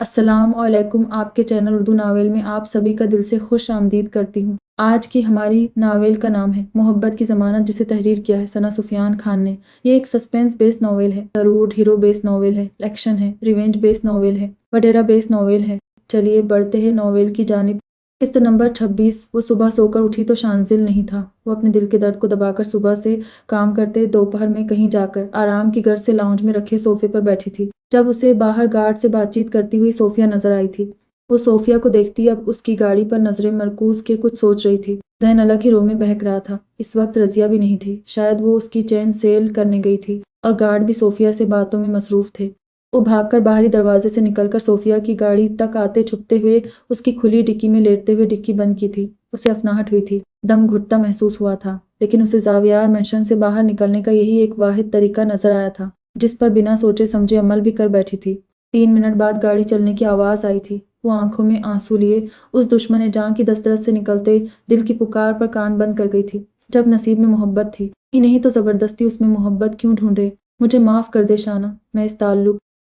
अस्सलाम वालेकुम। आपके चैनल उर्दू नावल में आप सभी का दिल से खुश आमदीद करती हूँ। आज की हमारी नावल का नाम है मोहब्बत की ज़मानत, जिसे तहरीर किया है सना सुफियान खान ने। ये एक सस्पेंस बेस्ड नावल है, रूट हीरो बेस्ड नावल है, एक्शन है, रिवेंज बेस्ड नावल है, वडेरा बेस्ड नावल है। चलिए बढ़ते हैं नावल की जानिब। किस्त नंबर 26। वो सुबह सोकर उठी तो शांजिल नहीं था। वो अपने दिल के दर्द को दबाकर सुबह से काम करते दोपहर में कहीं जाकर आराम की गर्ज से लाउंज में रखे सोफे पर बैठी थी, जब उसे बाहर गार्ड से बातचीत करती हुई सोफिया नजर आई थी। वो सोफिया को देखती अब उसकी गाड़ी पर नजरें मरकूज के कुछ सोच रही थी। जहन अलग ही रो में बहक रहा था। इस वक्त रजिया भी नहीं थी, शायद वो उसकी चेन सेल करने गई थी और गार्ड भी सोफिया से बातों में मसरूफ थे। वो भागकर बाहरी दरवाजे से निकलकर सोफिया की गाड़ी तक आते छुपते हुए उसकी खुली डिक्की में लेटते हुए डिक्की बंद की थी। उसे अफनाहट हुई थी, दम घुटता महसूस हुआ था, लेकिन उसे जावियार मेंशन से बाहर निकलने का यही एक वाहिद तरीका नजर आया था, जिस पर बिना सोचे समझे अमल भी कर बैठी थी। 3 मिनट बाद गाड़ी चलने की आवाज़ आई थी। वो आंखों में आंसू लिए उस दुश्मन जान की दस्तरस से निकलते दिल की पुकार पर कान बंद कर गई थी। जब नसीब में मोहब्बत थी ही नहीं तो ज़बरदस्ती उसमें मोहब्बत क्यों ढूंढे। मुझे माफ़ कर दे शाना, मैं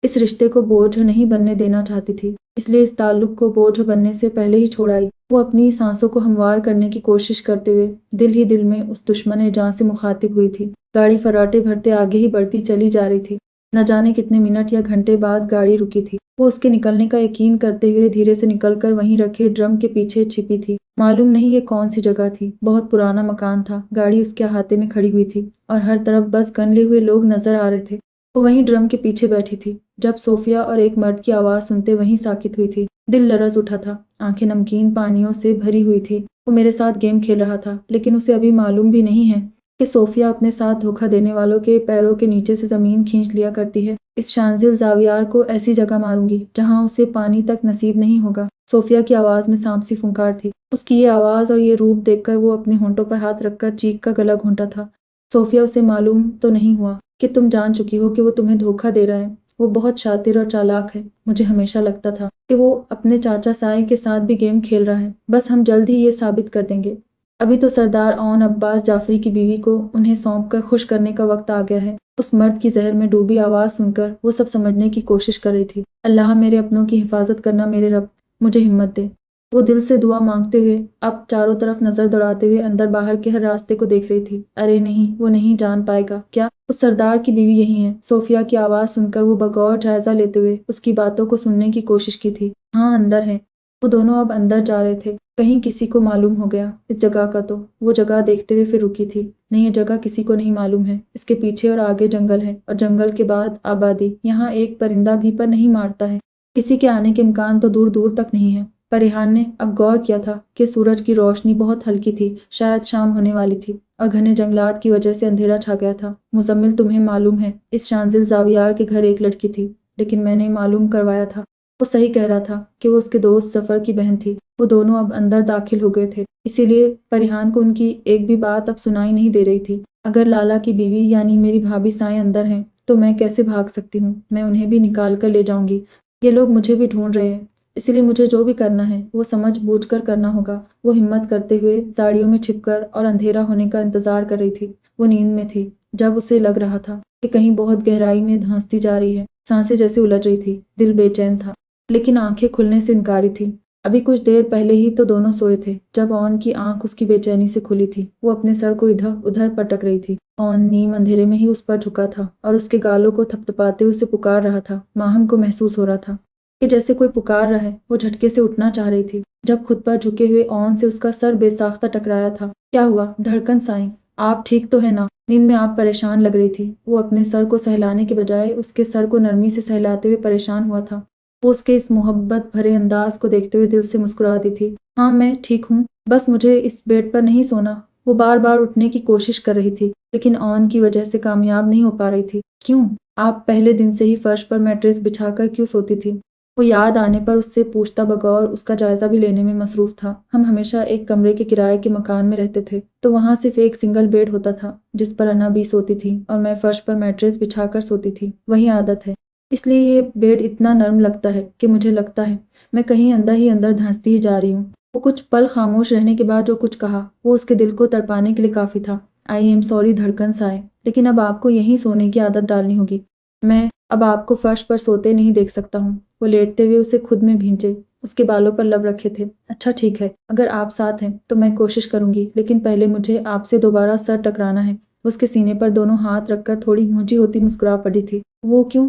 इस रिश्ते को बोझ नहीं बनने देना चाहती थी, इसलिए इस ताल्लुक को बोझ बनने से पहले ही छोड़ आई। वो अपनी सांसों को हमवार करने की कोशिश करते हुए दिल ही दिल में उस दुश्मन जान से मुखातिब हुई थी। गाड़ी फराटे भरते आगे ही बढ़ती चली जा रही थी। न जाने कितने मिनट या घंटे बाद गाड़ी रुकी थी। वो उसके निकलने का यकीन करते हुए धीरे से निकलकर वहीं रखे ड्रम के पीछे छिपी थी। मालूम नहीं ये कौन सी जगह थी। बहुत पुराना मकान था। गाड़ी उसके अहाते में खड़ी हुई थी और हर तरफ बस गन लिए हुए लोग नजर आ रहे थे। वो वहीं ड्रम के पीछे बैठी थी। जब सोफिया और एक मर्द की आवाज़ सुनते वहीं साकित हुई थी। दिल लरज उठा था, आंखें नमकीन पानियों से भरी हुई थी। वो मेरे साथ गेम खेल रहा था, लेकिन उसे अभी मालूम भी नहीं है कि सोफिया अपने साथ धोखा देने वालों के पैरों के नीचे से ज़मीन खींच लिया करती है। इस शांजिल जावियार को ऐसी जगह मारूंगी जहां उसे पानी तक नसीब नहीं होगा। सोफिया की आवाज़ में सांप सी फुंकार थी। उसकी ये आवाज़ और ये रूप देखकर वो अपने होंठों पर हाथ रखकर चीख का गला घोंटा था। सोफिया, उसे मालूम तो नहीं हुआ कि तुम जान चुकी हो कि वो तुम्हें धोखा दे रहा है। वो बहुत शातिर और चालाक है। मुझे हमेशा लगता था कि वो अपने चाचा साई के साथ भी गेम खेल रहा है। बस हम जल्द ही ये साबित कर देंगे। अभी तो सरदार ओन अब्बास जाफरी की बीवी को उन्हें सौंप कर खुश करने का वक्त आ गया है। उस मर्द की जहर में डूबी आवाज़ सुनकर वो सब समझने की कोशिश कर रही थी। अल्लाह, मेरे अपनों की हिफाजत करना मेरे रब, मुझे हिम्मत दे। वो दिल से दुआ मांगते हुए अब चारों तरफ नजर दौड़ाते हुए अंदर बाहर के हर रास्ते को देख रही थी। अरे नहीं, वो नहीं जान पाएगा क्या उस सरदार की बीवी यही है। सोफिया की आवाज़ सुनकर वो बगौर जायजा लेते हुए उसकी बातों को सुनने की कोशिश की थी। हाँ, अंदर है। वो दोनों अब अंदर जा रहे थे। कहीं किसी को मालूम हो गया इस जगह का तो। वो जगह देखते हुए फिर रुकी थी। नहीं, ये जगह किसी को नहीं मालूम है। इसके पीछे और आगे जंगल है और जंगल के बाद आबादी। यहाँ एक परिंदा भी पर नहीं मारता है। किसी के आने के इम्कान तो दूर दूर तक नहीं है। पर रेहान ने अब गौर किया था कि सूरज की रोशनी बहुत हल्की थी, शायद शाम होने वाली थी और घने जंगलात की वजह से अंधेरा छा गया था। मुजम्मिल, तुम्हें मालूम है इस शांजिल जावियार के घर एक लड़की थी, लेकिन मैंने मालूम करवाया था। वो सही कह रहा था कि वो उसके दोस्त सफ़र की बहन थी। वो दोनों अब अंदर दाखिल हो गए थे, इसीलिए परिहान को उनकी एक भी बात अब सुनाई नहीं दे रही थी। अगर लाला की बीवी यानी मेरी भाभी साएं अंदर हैं तो मैं कैसे भाग सकती हूँ। मैं उन्हें भी निकाल कर ले जाऊंगी। ये लोग मुझे भी ढूंढ रहे हैं, इसीलिए मुझे जो भी करना है वो समझ बूझ कर करना होगा। वो हिम्मत करते हुए झाड़ियों में छिपकर और अंधेरा होने का इंतजार कर रही थी। वो नींद में थी जब उसे लग रहा था कि कहीं बहुत गहराई में धंसती जा रही है। सांसें जैसे उलझ रही थी। दिल बेचैन था, लेकिन आंखें खुलने से इनकारी थी। अभी कुछ देर पहले ही तो दोनों सोए थे जब ओन की आंख उसकी बेचैनी से खुली थी। वो अपने सर को इधर उधर पटक रही थी। ओन नीम अंधेरे में ही उस पर झुका था और उसके गालों को थपथपाते हुए उसे पुकार रहा था। माहम को महसूस हो रहा था कि जैसे कोई पुकार रहा है। वो झटके से उठना चाह रही थी जब खुद पर झुके हुए ओन से उसका सर बेसाख्ता टकराया था। क्या हुआ धड़कन साईं, आप ठीक तो है ना? नींद में आप परेशान लग रही थी। वो अपने सर को सहलाने के बजाय उसके सर को नरमी से सहलाते हुए परेशान हुआ था। वो उसके इस मोहब्बत भरे अंदाज को देखते हुए दिल से मुस्कुराती थी। हाँ, मैं ठीक हूँ, बस मुझे इस बेड पर नहीं सोना। वो बार बार उठने की कोशिश कर रही थी, लेकिन ओन की वजह से कामयाब नहीं हो पा रही थी। क्यों? आप पहले दिन से ही फर्श पर मैट्रेस बिछाकर क्यों सोती थी? वो याद आने पर उससे पूछता बगौर उसका जायजा भी लेने में मसरूफ था। हम हमेशा एक कमरे के किराए के मकान में रहते थे, तो वहाँ सिर्फ एक सिंगल बेड होता था जिस पर अना भी सोती थी और मैं फर्श पर मैट्रेस बिछाकर सोती थी। वही आदत है, इसलिए ये बेड इतना नर्म लगता है कि मुझे लगता है मैं कहीं अंदर ही अंदर धंसती ही जा रही हूँ। वो कुछ पल खामोश रहने के बाद जो कुछ कहा वो उसके दिल को तड़पाने के लिए काफ़ी था। आई एम सॉरी धड़कन साए, लेकिन अब आपको यहीं सोने की आदत डालनी होगी। मैं अब आपको फर्श पर सोते नहीं देख सकता हूँ। वो लेटते हुए उसे खुद में भींचे, उसके बालों पर लब रखे थे। अच्छा ठीक है, अगर आप साथ हैं तो मैं कोशिश करूंगी, लेकिन पहले मुझे आपसे दोबारा सर टकराना है। उसके सीने पर दोनों हाथ रखकर थोड़ी मुंझी होती मुस्कुरा पड़ी थी। वो क्यों?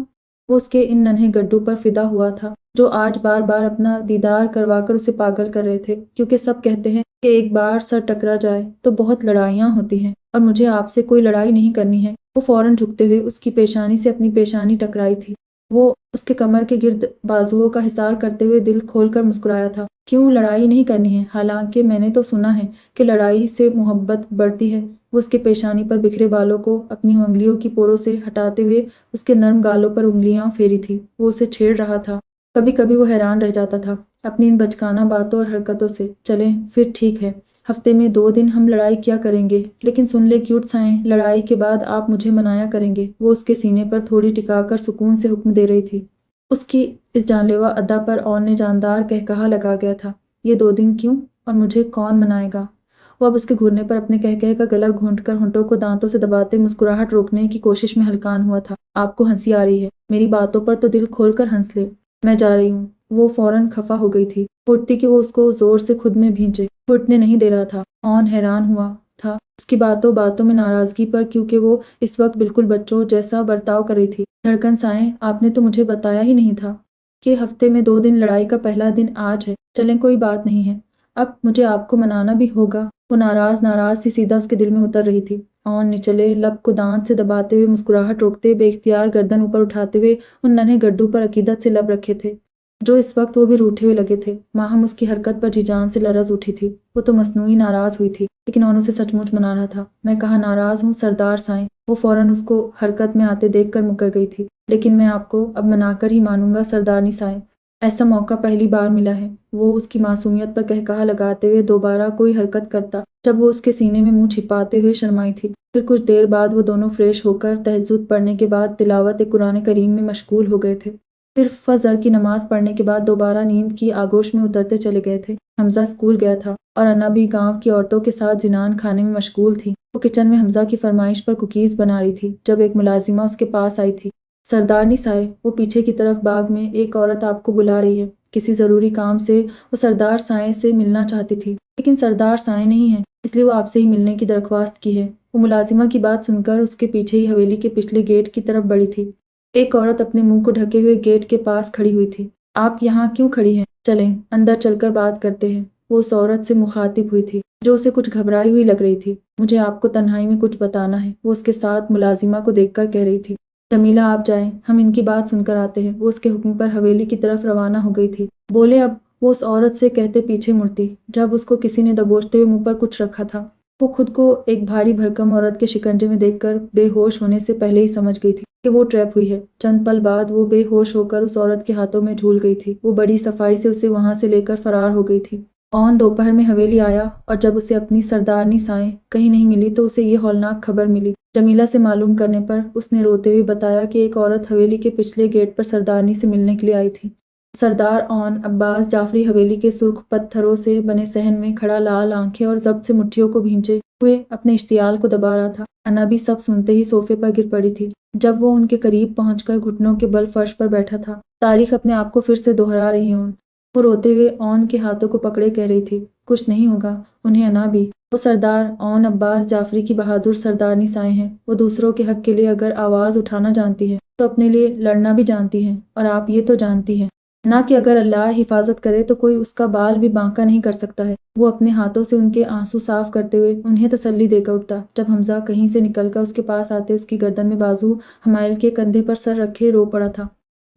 वो उसके इन नन्हे गड्ढों पर फिदा हुआ था जो आज बार बार अपना दीदार करवाकर उसे पागल कर रहे थे, क्योंकि सब कहते हैं कि एक बार सर टकरा जाए तो बहुत लड़ाइयाँ होती हैं और मुझे आपसे कोई लड़ाई नहीं करनी है। वो फौरन झुकते हुए उसकी पेशानी से अपनी पेशानी टकराई थी। वो उसके कमर के गिर्द बाजुओं का हिसार करते हुए दिल खोलकर मुस्कुराया था। क्यों लड़ाई नहीं करनी है? हालांकि मैंने तो सुना है कि लड़ाई से मोहब्बत बढ़ती है। वो उसके पेशानी पर बिखरे बालों को अपनी उंगलियों की पोरों से हटाते हुए उसके नर्म गालों पर उंगलियां फेरी थी। वो उसे छेड़ रहा था। कभी कभी वो हैरान रह जाता था अपनी इन बचकाना बातों और हरकतों से। चलें फिर ठीक है, हफ्ते में 2 दिन हम लड़ाई किया करेंगे, लेकिन सुन ले क्यूट साएं, लड़ाई के बाद आप मुझे मनाया करेंगे। वो उसके सीने पर थोड़ी टिकाकर सुकून से हुक्म दे रही थी। उसकी इस जानलेवा अदा पर ऑन ने जानदार कहकहा लगा गया था। ये 2 दिन क्यों? और मुझे कौन मनाएगा? वो अब उसके घूरने पर अपने कह का गला घूंटकर होंठों को दांतों से दबाते मुस्कुराहट रोकने की कोशिश में हलकान हुआ था। आपको हंसी आ रही है? मेरी बातों पर तो दिल खोलकर हंस ले। मैं जा रही हूँ। वो फौरन खफा हो गई थी। उठती कि वो उसको जोर से खुद में भींचे। उठने नहीं दे रहा था। ऑन हैरान हुआ था उसकी बातों बातों में नाराजगी पर, क्योंकि वो इस वक्त बिल्कुल बच्चों जैसा बर्ताव कर रही थी। धड़कन साएं, आपने तो मुझे बताया ही नहीं था कि हफ्ते में 2 दिन लड़ाई का पहला दिन आज है। चलें कोई बात नहीं है, अब मुझे आपको मनाना भी होगा। वो नाराज नाराज सी सीधा उसके दिल में उतर रही थी। ऑन निचले लब को दांत से दबाते हुए मुस्कुराहट रोकते बेख्तियार गर्दन ऊपर उठाते हुए उन नन्हे गड्ढों पर अकीदत से लब रखे थे जो इस वक्त वो भी रूठे हुए लगे थे। माहम उसकी हरकत पर जीजान से लरज उठी थी। वो तो मसनूई नाराज हुई थी, लेकिन ऑन उसे सचमुच मना रहा था। मैं कहाँ नाराज हूँ सरदार साएं। वो फौरन उसको हरकत में आते देखकर मुकर गई थी। लेकिन मैं आपको अब मनाकर ही मानूंगा सरदारनी साएं। ऐसा मौका पहली बार मिला है। वो उसकी मासूमियत पर कहकहा लगाते हुए दोबारा कोई हरकत करता जब वो उसके सीने में मुंह छिपाते हुए शर्माई थी। फिर कुछ देर बाद वो दोनों फ्रेश होकर तहज्जुद पढ़ने के बाद तिलावत कुरान करीम में मशगूल हो गए थे। फिर फजर की नमाज पढ़ने के बाद दोबारा नींद की आगोश में उतरते चले गए थे। हमजा स्कूल गया था और अन्ना भी गांव की औरतों के साथ जिनान खाने में मशगूल थी। वो किचन में हमजा की फरमाइश पर कुकीज बना रही थी जब एक मुलाजिमा उसके पास आई थी। सरदारनी साए, वो पीछे की तरफ बाग में एक औरत आपको बुला रही है। किसी जरूरी काम से वो सरदार साए से मिलना चाहती थी, लेकिन सरदार साए नहीं है, इसलिए वो आपसे ही मिलने की दरख्वास्त की है। वो मुलाजिमा की बात सुनकर उसके पीछे ही हवेली के पिछले गेट की तरफ बढ़ी थी। एक औरत अपने मुंह को ढके हुए गेट के पास खड़ी हुई थी। आप यहाँ क्यों खड़ी हैं? चलें अंदर चलकर बात करते हैं। वो उस औरत से मुखातिब हुई थी जो उसे कुछ घबराई हुई लग रही थी। मुझे आपको तन्हाई में कुछ बताना है, वो उसके साथ मुलाजिमा को देखकर कह रही थी। जमीला आप जाएं, हम इनकी बात सुनकर आते हैं। वो उसके हुक्म पर हवेली की तरफ रवाना हो गई थी। बोले अब, वो उस औरत से कहते पीछे मुड़ती जब उसको किसी ने दबोचते हुए मुंह पर कुछ रखा था। वो खुद को एक भारी भरकम औरत के शिकंजे में देखकर बेहोश होने से पहले ही समझ गई थी कि वो ट्रैप हुई है। चंद पल बाद वो बेहोश होकर उस औरत के हाथों में झूल गई थी। वो बड़ी सफाई से उसे वहां से लेकर फरार हो गई थी। ऑन दोपहर में हवेली आया और जब उसे अपनी सरदारनी साएं कहीं नहीं मिली तो उसे ये हौलनाक खबर मिली। जमीला से मालूम करने पर उसने रोते हुए बताया कि एक औरत हवेली के पिछले गेट पर सरदारनी से मिलने के लिए आई थी। सरदार ऑन अब्बास जाफरी हवेली के सुर्ख पत्थरों से बने सहन में खड़ा लाल आंखें और जब्त से मुट्ठियों को भींचे हुए अपने इश्तियाल को दबा रहा था। अन्ना भी सब सुनते ही सोफे पर गिर पड़ी थी। जब वो उनके करीब पहुंचकर घुटनों के बल फर्श पर बैठा था। तारीख अपने आप को फिर से दोहरा रही है। वो रोते हुए ऑन के हाथों को पकड़े कह रही थी, कुछ नहीं होगा उन्हें। अन्ना भी, वो सरदार ऑन अब्बास जाफरी की बहादुर सरदारनी साएं हैं। वो दूसरों के हक के लिए अगर आवाज उठाना जानती है तो अपने लिए लड़ना भी जानती है, और आप ये तो जानती हैं ना कि अगर अल्लाह हिफाजत करे तो कोई उसका बाल भी बांका नहीं कर सकता है। वो अपने हाथों से उनके आंसू साफ करते हुए उन्हें तसल्ली देकर उठता। जब हमजा कहीं से निकलकर उसके पास आते उसकी गर्दन में बाजू हमाइल के कंधे पर सर रखे रो पड़ा था।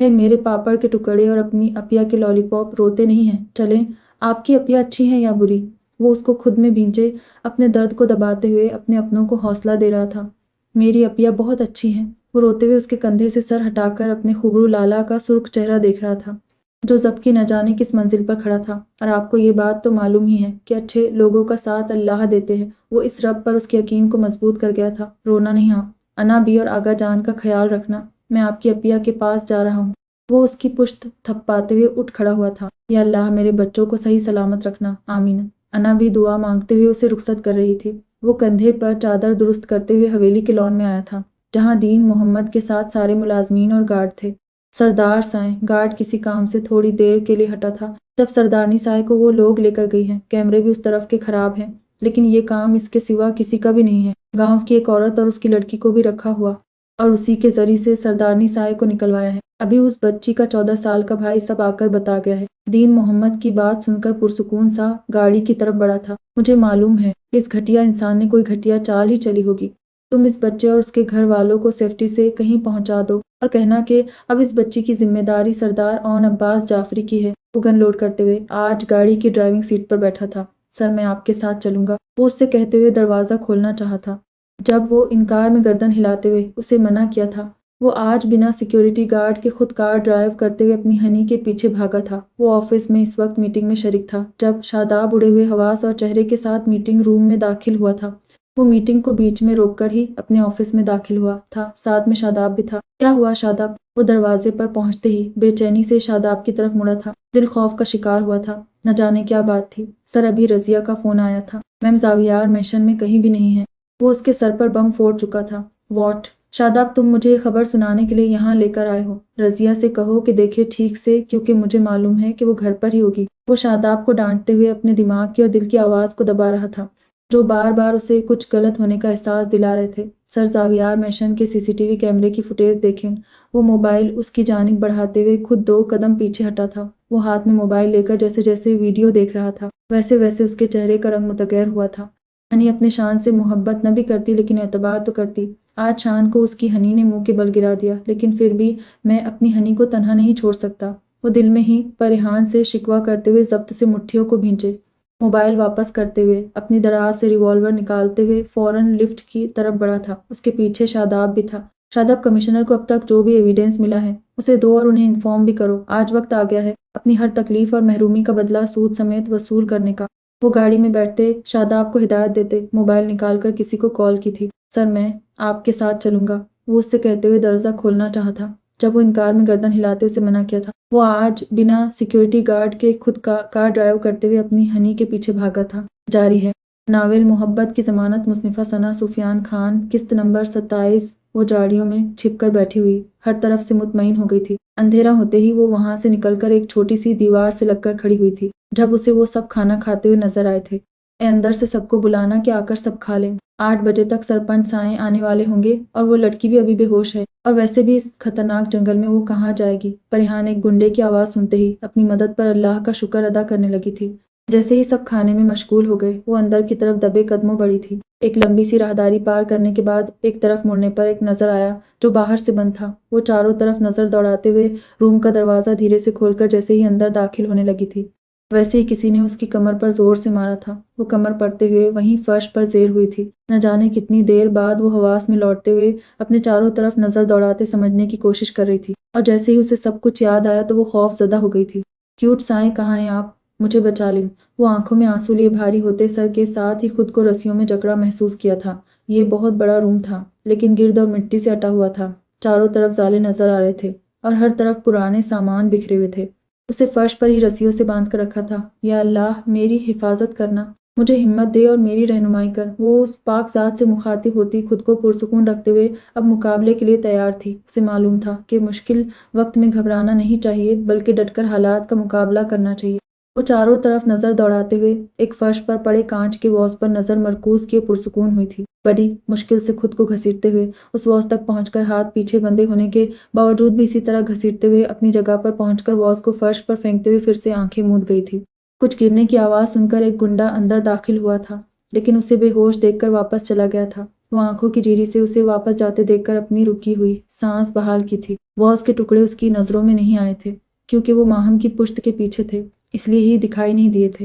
है मेरे पापड़ के टुकड़े और अपनी अपिया के लॉलीपॉप, रोते नहीं हैं। चलें, आपकी अपिया अच्छी हैं या बुरी? वो उसको खुद में भींचे अपने दर्द को दबाते हुए अपने अपनों को हौसला दे रहा था। मेरी अपिया बहुत अच्छी हैं। वो रोते हुए उसके कंधे से सर हटाकर अपने खुबरू लाला का सुर्ख चेहरा देख रहा था जो जबकि न जाने किस मंजिल पर खड़ा था। और आपको ये बात तो मालूम ही है कि अच्छे लोगों का साथ अल्लाह देते हैं। वो इस रब पर उसके यकीन को मजबूत कर गया था। रोना नहीं, हाँ अना भी और आगा जान का ख्याल रखना। मैं आपकी अपिया के पास जा रहा हूँ। वो उसकी पुश्त थपपाते हुए उठ खड़ा हुआ था। या अल्लाह मेरे बच्चों को सही सलामत रखना, आमीन। अना भी दुआ मांगते हुए उसे रुखसत कर रही थी। वो कंधे पर चादर दुरुस्त करते हुए हवेली के लॉन में आया था जहाँ दीन मोहम्मद के साथ सारे मुलाजमीन और गार्ड थे। सरदार साएं गार्ड किसी काम से थोड़ी देर के लिए हटा था। जब सरदारनी साए को वो लोग लेकर गई हैं, कैमरे भी उस तरफ के खराब हैं, लेकिन ये काम इसके सिवा किसी का भी नहीं है। गांव की एक औरत और उसकी लड़की को भी रखा हुआ और उसी के जरिए से सरदारनी साए को निकलवाया है। अभी उस बच्ची का 14 साल का भाई सब आकर बता गया है। दीन मोहम्मद की बात सुनकर पुरसुकून सा गाड़ी की तरफ बढ़ा था। मुझे मालूम है कि इस घटिया इंसान ने कोई घटिया चाल ही चली होगी। तुम इस बच्चे और उसके घर वालों को सेफ्टी से कहीं पहुंचा दो और कहना कि अब इस बच्ची की जिम्मेदारी सरदार औन अब्बास जाफरी की है। वो गन लोड करते हुए आज गाड़ी की ड्राइविंग सीट पर बैठा था। सर, मैं आपके साथ चलूंगा, वो उससे कहते हुए दरवाजा खोलना चाहा था। जब वो इनकार में गर्दन हिलाते हुए उसे मना किया था, वो आज बिना सिक्योरिटी गार्ड के खुद कार ड्राइव करते हुए अपनी हनी के पीछे भागा था। वो ऑफिस में इस वक्त मीटिंग में शरीक था। जब शादाब उड़े हुए हवास और चेहरे के साथ मीटिंग रूम में दाखिल हुआ था, वो मीटिंग को बीच में रोककर ही अपने ऑफिस में दाखिल हुआ था। साथ में शादाब भी था। क्या हुआ शादाब? वो दरवाजे पर पहुंचते ही बेचैनी से शादाब की तरफ मुड़ा था। दिल खौफ का शिकार हुआ था। न जाने क्या बात थी। सर, अभी रजिया का फोन आया था। मैम ज़ावियार मैशन में कहीं भी नहीं है। वो उसके सर पर बम फोड़ चुका था। वॉट? शादाब, तुम मुझे ये खबर सुनाने के लिए यहाँ लेकर आए हो। रजिया से कहो कि देखे ठीक से, क्योंकि मुझे मालूम है कि वो घर पर ही होगी। वो शादाब को डांटते हुए अपने दिमाग की और दिल की आवाज़ को दबा रहा था, जो बार बार उसे कुछ गलत होने का एहसास दिला रहे थे। सर, ज़ावियार मैशन के सीसीटीवी कैमरे की फुटेज देखें। वो मोबाइल उसकी जानिब बढ़ाते हुए खुद 2 कदम पीछे हटा था। वो हाथ में मोबाइल लेकर जैसे जैसे वीडियो देख रहा था, वैसे वैसे उसके चेहरे का रंग मुतगैर हुआ था। हनी अपने शान से मोहब्बत न भी करती, लेकिन एतबार तो करती। आज शान को उसकी हनी ने मुंह के बल गिरा दिया, लेकिन फिर भी मैं अपनी हनी को तन्हा नहीं छोड़ सकता। वो दिल में ही परेशान से शिकवा करते हुए जब्त से मुट्ठियों को भींचे। मोबाइल वापस करते हुए अपनी दराज से रिवॉल्वर निकालते हुए फौरन लिफ्ट की तरफ बढ़ा था। उसके पीछे शादाब भी था। शादाब, कमिश्नर को अब तक जो भी एविडेंस मिला है उसे दो और उन्हें इन्फॉर्म भी करो। आज वक्त आ गया है अपनी हर तकलीफ और महरूमी का बदला सूद समेत वसूल करने का। वो गाड़ी में बैठते शादाब को हिदायत देते मोबाइल निकालकर किसी को कॉल की थी। सर, मैं आपके साथ चलूंगा, वो उससे कहते हुए दरवाजा खोलना चाहा था। जब वो इनकार में गर्दन हिलाते उसे मना किया था, वो आज बिना सिक्योरिटी गार्ड के खुद का कार ड्राइव करते हुए अपनी हनी के पीछे भागा था। जारी है नावल मोहब्बत की जमानत, मुस्निफा सना सुफियान खान, किस्त नंबर 27। वो झाड़ियों में छिपकर बैठी हुई हर तरफ से मुतमईन हो गई थी। अंधेरा होते ही वो वहां से निकलकर एक छोटी सी दीवार से लगकर खड़ी हुई थी। जब उसे वो सब खाना खाते हुए नजर आए थे, अंदर से सबको बुलाना कि आकर सब खा लें। 8 बजे तक सरपंच साएं आने वाले होंगे और वो लड़की भी अभी बेहोश है, और वैसे भी इस खतरनाक जंगल में वो कहाँ जाएगी। परिहान एक गुंडे की आवाज़ सुनते ही अपनी मदद पर अल्लाह का शुक्र अदा करने लगी थी। जैसे ही सब खाने में मशगूल हो गए, वो अंदर की तरफ दबे कदमों बढ़ी थी। एक लंबी सी राहदारी पार करने के बाद एक तरफ मुड़ने पर एक नजर आया जो बाहर से बंद था। वो चारों तरफ नजर दौड़ाते हुए रूम का दरवाजा धीरे से खोलकर जैसे ही अंदर दाखिल होने लगी थी, वैसे ही किसी ने उसकी कमर पर जोर से मारा था। वो कमर पड़ते हुए वहीं फर्श पर ज़ेर हुई थी। न जाने कितनी देर बाद वो हवास में लौटते हुए अपने चारों तरफ नजर दौड़ाते समझने की कोशिश कर रही थी, और जैसे ही उसे सब कुछ याद आया तो वो खौफ ज़दा हो गई थी। क्यूट साएं, कहाँ हैं आप? मुझे बचा लें। वो आंखों में आंसू लिए भारी होते सर के साथ ही खुद को रस्सियों में जकड़ा महसूस किया था। ये बहुत बड़ा रूम था, लेकिन गिर्द और मिट्टी से अटा हुआ था। चारों तरफ जाले नजर आ रहे थे और हर तरफ पुराने सामान बिखरे हुए थे। उसे फर्श पर ही रस्सियों से बांध कर रखा था। या अल्लाह, मेरी हिफाजत करना, मुझे हिम्मत दे और मेरी रहनुमाई कर। वो उस पाक ज़ात से मुखातिब होती खुद को पुरसुकून रखते हुए अब मुकाबले के लिए तैयार थी। उसे मालूम था कि मुश्किल वक्त में घबराना नहीं चाहिए, बल्कि डटकर हालात का मुकाबला करना चाहिए। वो चारों तरफ नजर दौड़ाते हुए एक फर्श पर पड़े कांच के वॉज पर नजर मरकूज किए पुरसुकून हुई थी। बड़ी मुश्किल से खुद को घसीटते हुए उस वॉज तक पहुंचकर, हाथ पीछे बंधे होने के बावजूद भी इसी तरह घसीटते हुए अपनी जगह पर पहुंचकर वॉज को फर्श पर फेंकते हुए फिर से आंखें मूंद गई थी। कुछ गिरने की आवाज सुनकर एक गुंडा अंदर दाखिल हुआ था, लेकिन उसे बेहोश देखकर वापस चला गया था। वो आंखों की झिरी से उसे वापस जाते देखकर अपनी रुकी हुई सांस बहाल की थी। वॉज के टुकड़े उसकी नजरों में नहीं आए थे, क्योंकि वो माहम की पुश्त के पीछे थे, इसलिए ही दिखाई नहीं दिए थे।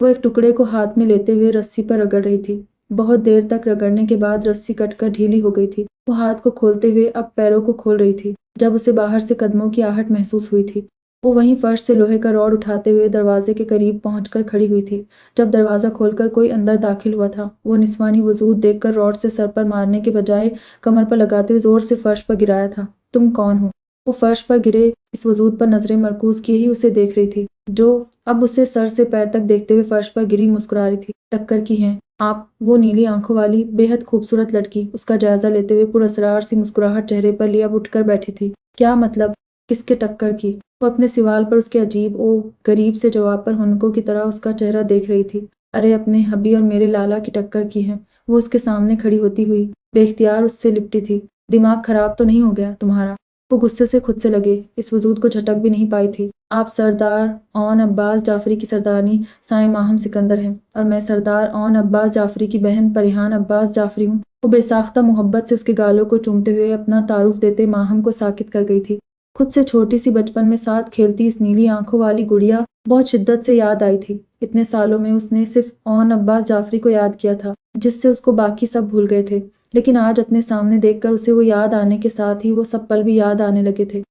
वो एक टुकड़े को हाथ में लेते हुए रस्सी पर रगड़ रही थी। बहुत देर तक रगड़ने के बाद रस्सी कटकर ढीली हो गई थी। वो हाथ को खोलते हुए अब पैरों को खोल रही थी, जब उसे बाहर से कदमों की आहट महसूस हुई थी। वो वहीं फर्श से लोहे का रॉड उठाते हुए दरवाजे के करीब पहुंचकर खड़ी हुई थी। जब दरवाजा खोलकर कोई अंदर दाखिल हुआ था, वो निस्वानी वजूद देखकर रॉड से सर पर मारने के बजाय कमर पर लगाते हुए जोर से फर्श पर गिराया था। तुम कौन हो? वो फर्श पर गिरे इस वजूद पर नजरें मरकूज किए ही उसे देख रही थी, जो अब उसे सर से पैर तक देखते हुए फर्श पर गिरी मुस्कुरा रही थी। टक्कर की हैं आप? वो नीली आंखों वाली बेहद खूबसूरत लड़की उसका जायजा लेते हुए पुरअसरार सी मुस्कुराहट चेहरे पर लिए अब उठकर बैठी थी। क्या मतलब? کس کے ٹکر کی؟ وہ اپنے سوال پر اس کے عجیب و غریب سے جواب پر ہونکوں کی طرح اس کا چہرہ دیکھ رہی تھی۔ ارے اپنے حبی اور میرے لالا کی ٹکر کی ہے۔ وہ اس کے سامنے کھڑی ہوتی ہوئی بے اختیار اس سے لپٹی تھی۔ دماغ خراب تو نہیں ہو گیا تمہارا؟ وہ غصے سے خود سے لگے، اس وجود کو جھٹک بھی نہیں پائی تھی۔ آپ سردار اون عباس جعفری کی سردارنی سائیں ماہم سکندر ہیں، اور میں سردار اون عباس جعفری کی بہن پریحان عباس جعفری ہوں۔ وہ بے ساختہ محبت سے اس کے گالوں کو چومتے ہوئے اپنا تعارف دیتے ماہم کو ساکت کر گئی تھی۔ خود سے چھوٹی سی بچپن میں ساتھ کھیلتی اس نیلی آنکھوں والی گڑیا بہت شدت سے یاد آئی تھی۔ اتنے سالوں میں اس نے صرف اون عباس جعفری کو یاد کیا تھا، جس سے اس کو باقی سب بھول گئے تھے، لیکن آج اپنے سامنے دیکھ کر اسے وہ یاد آنے کے ساتھ ہی وہ سب پل بھی یاد آنے لگے تھے۔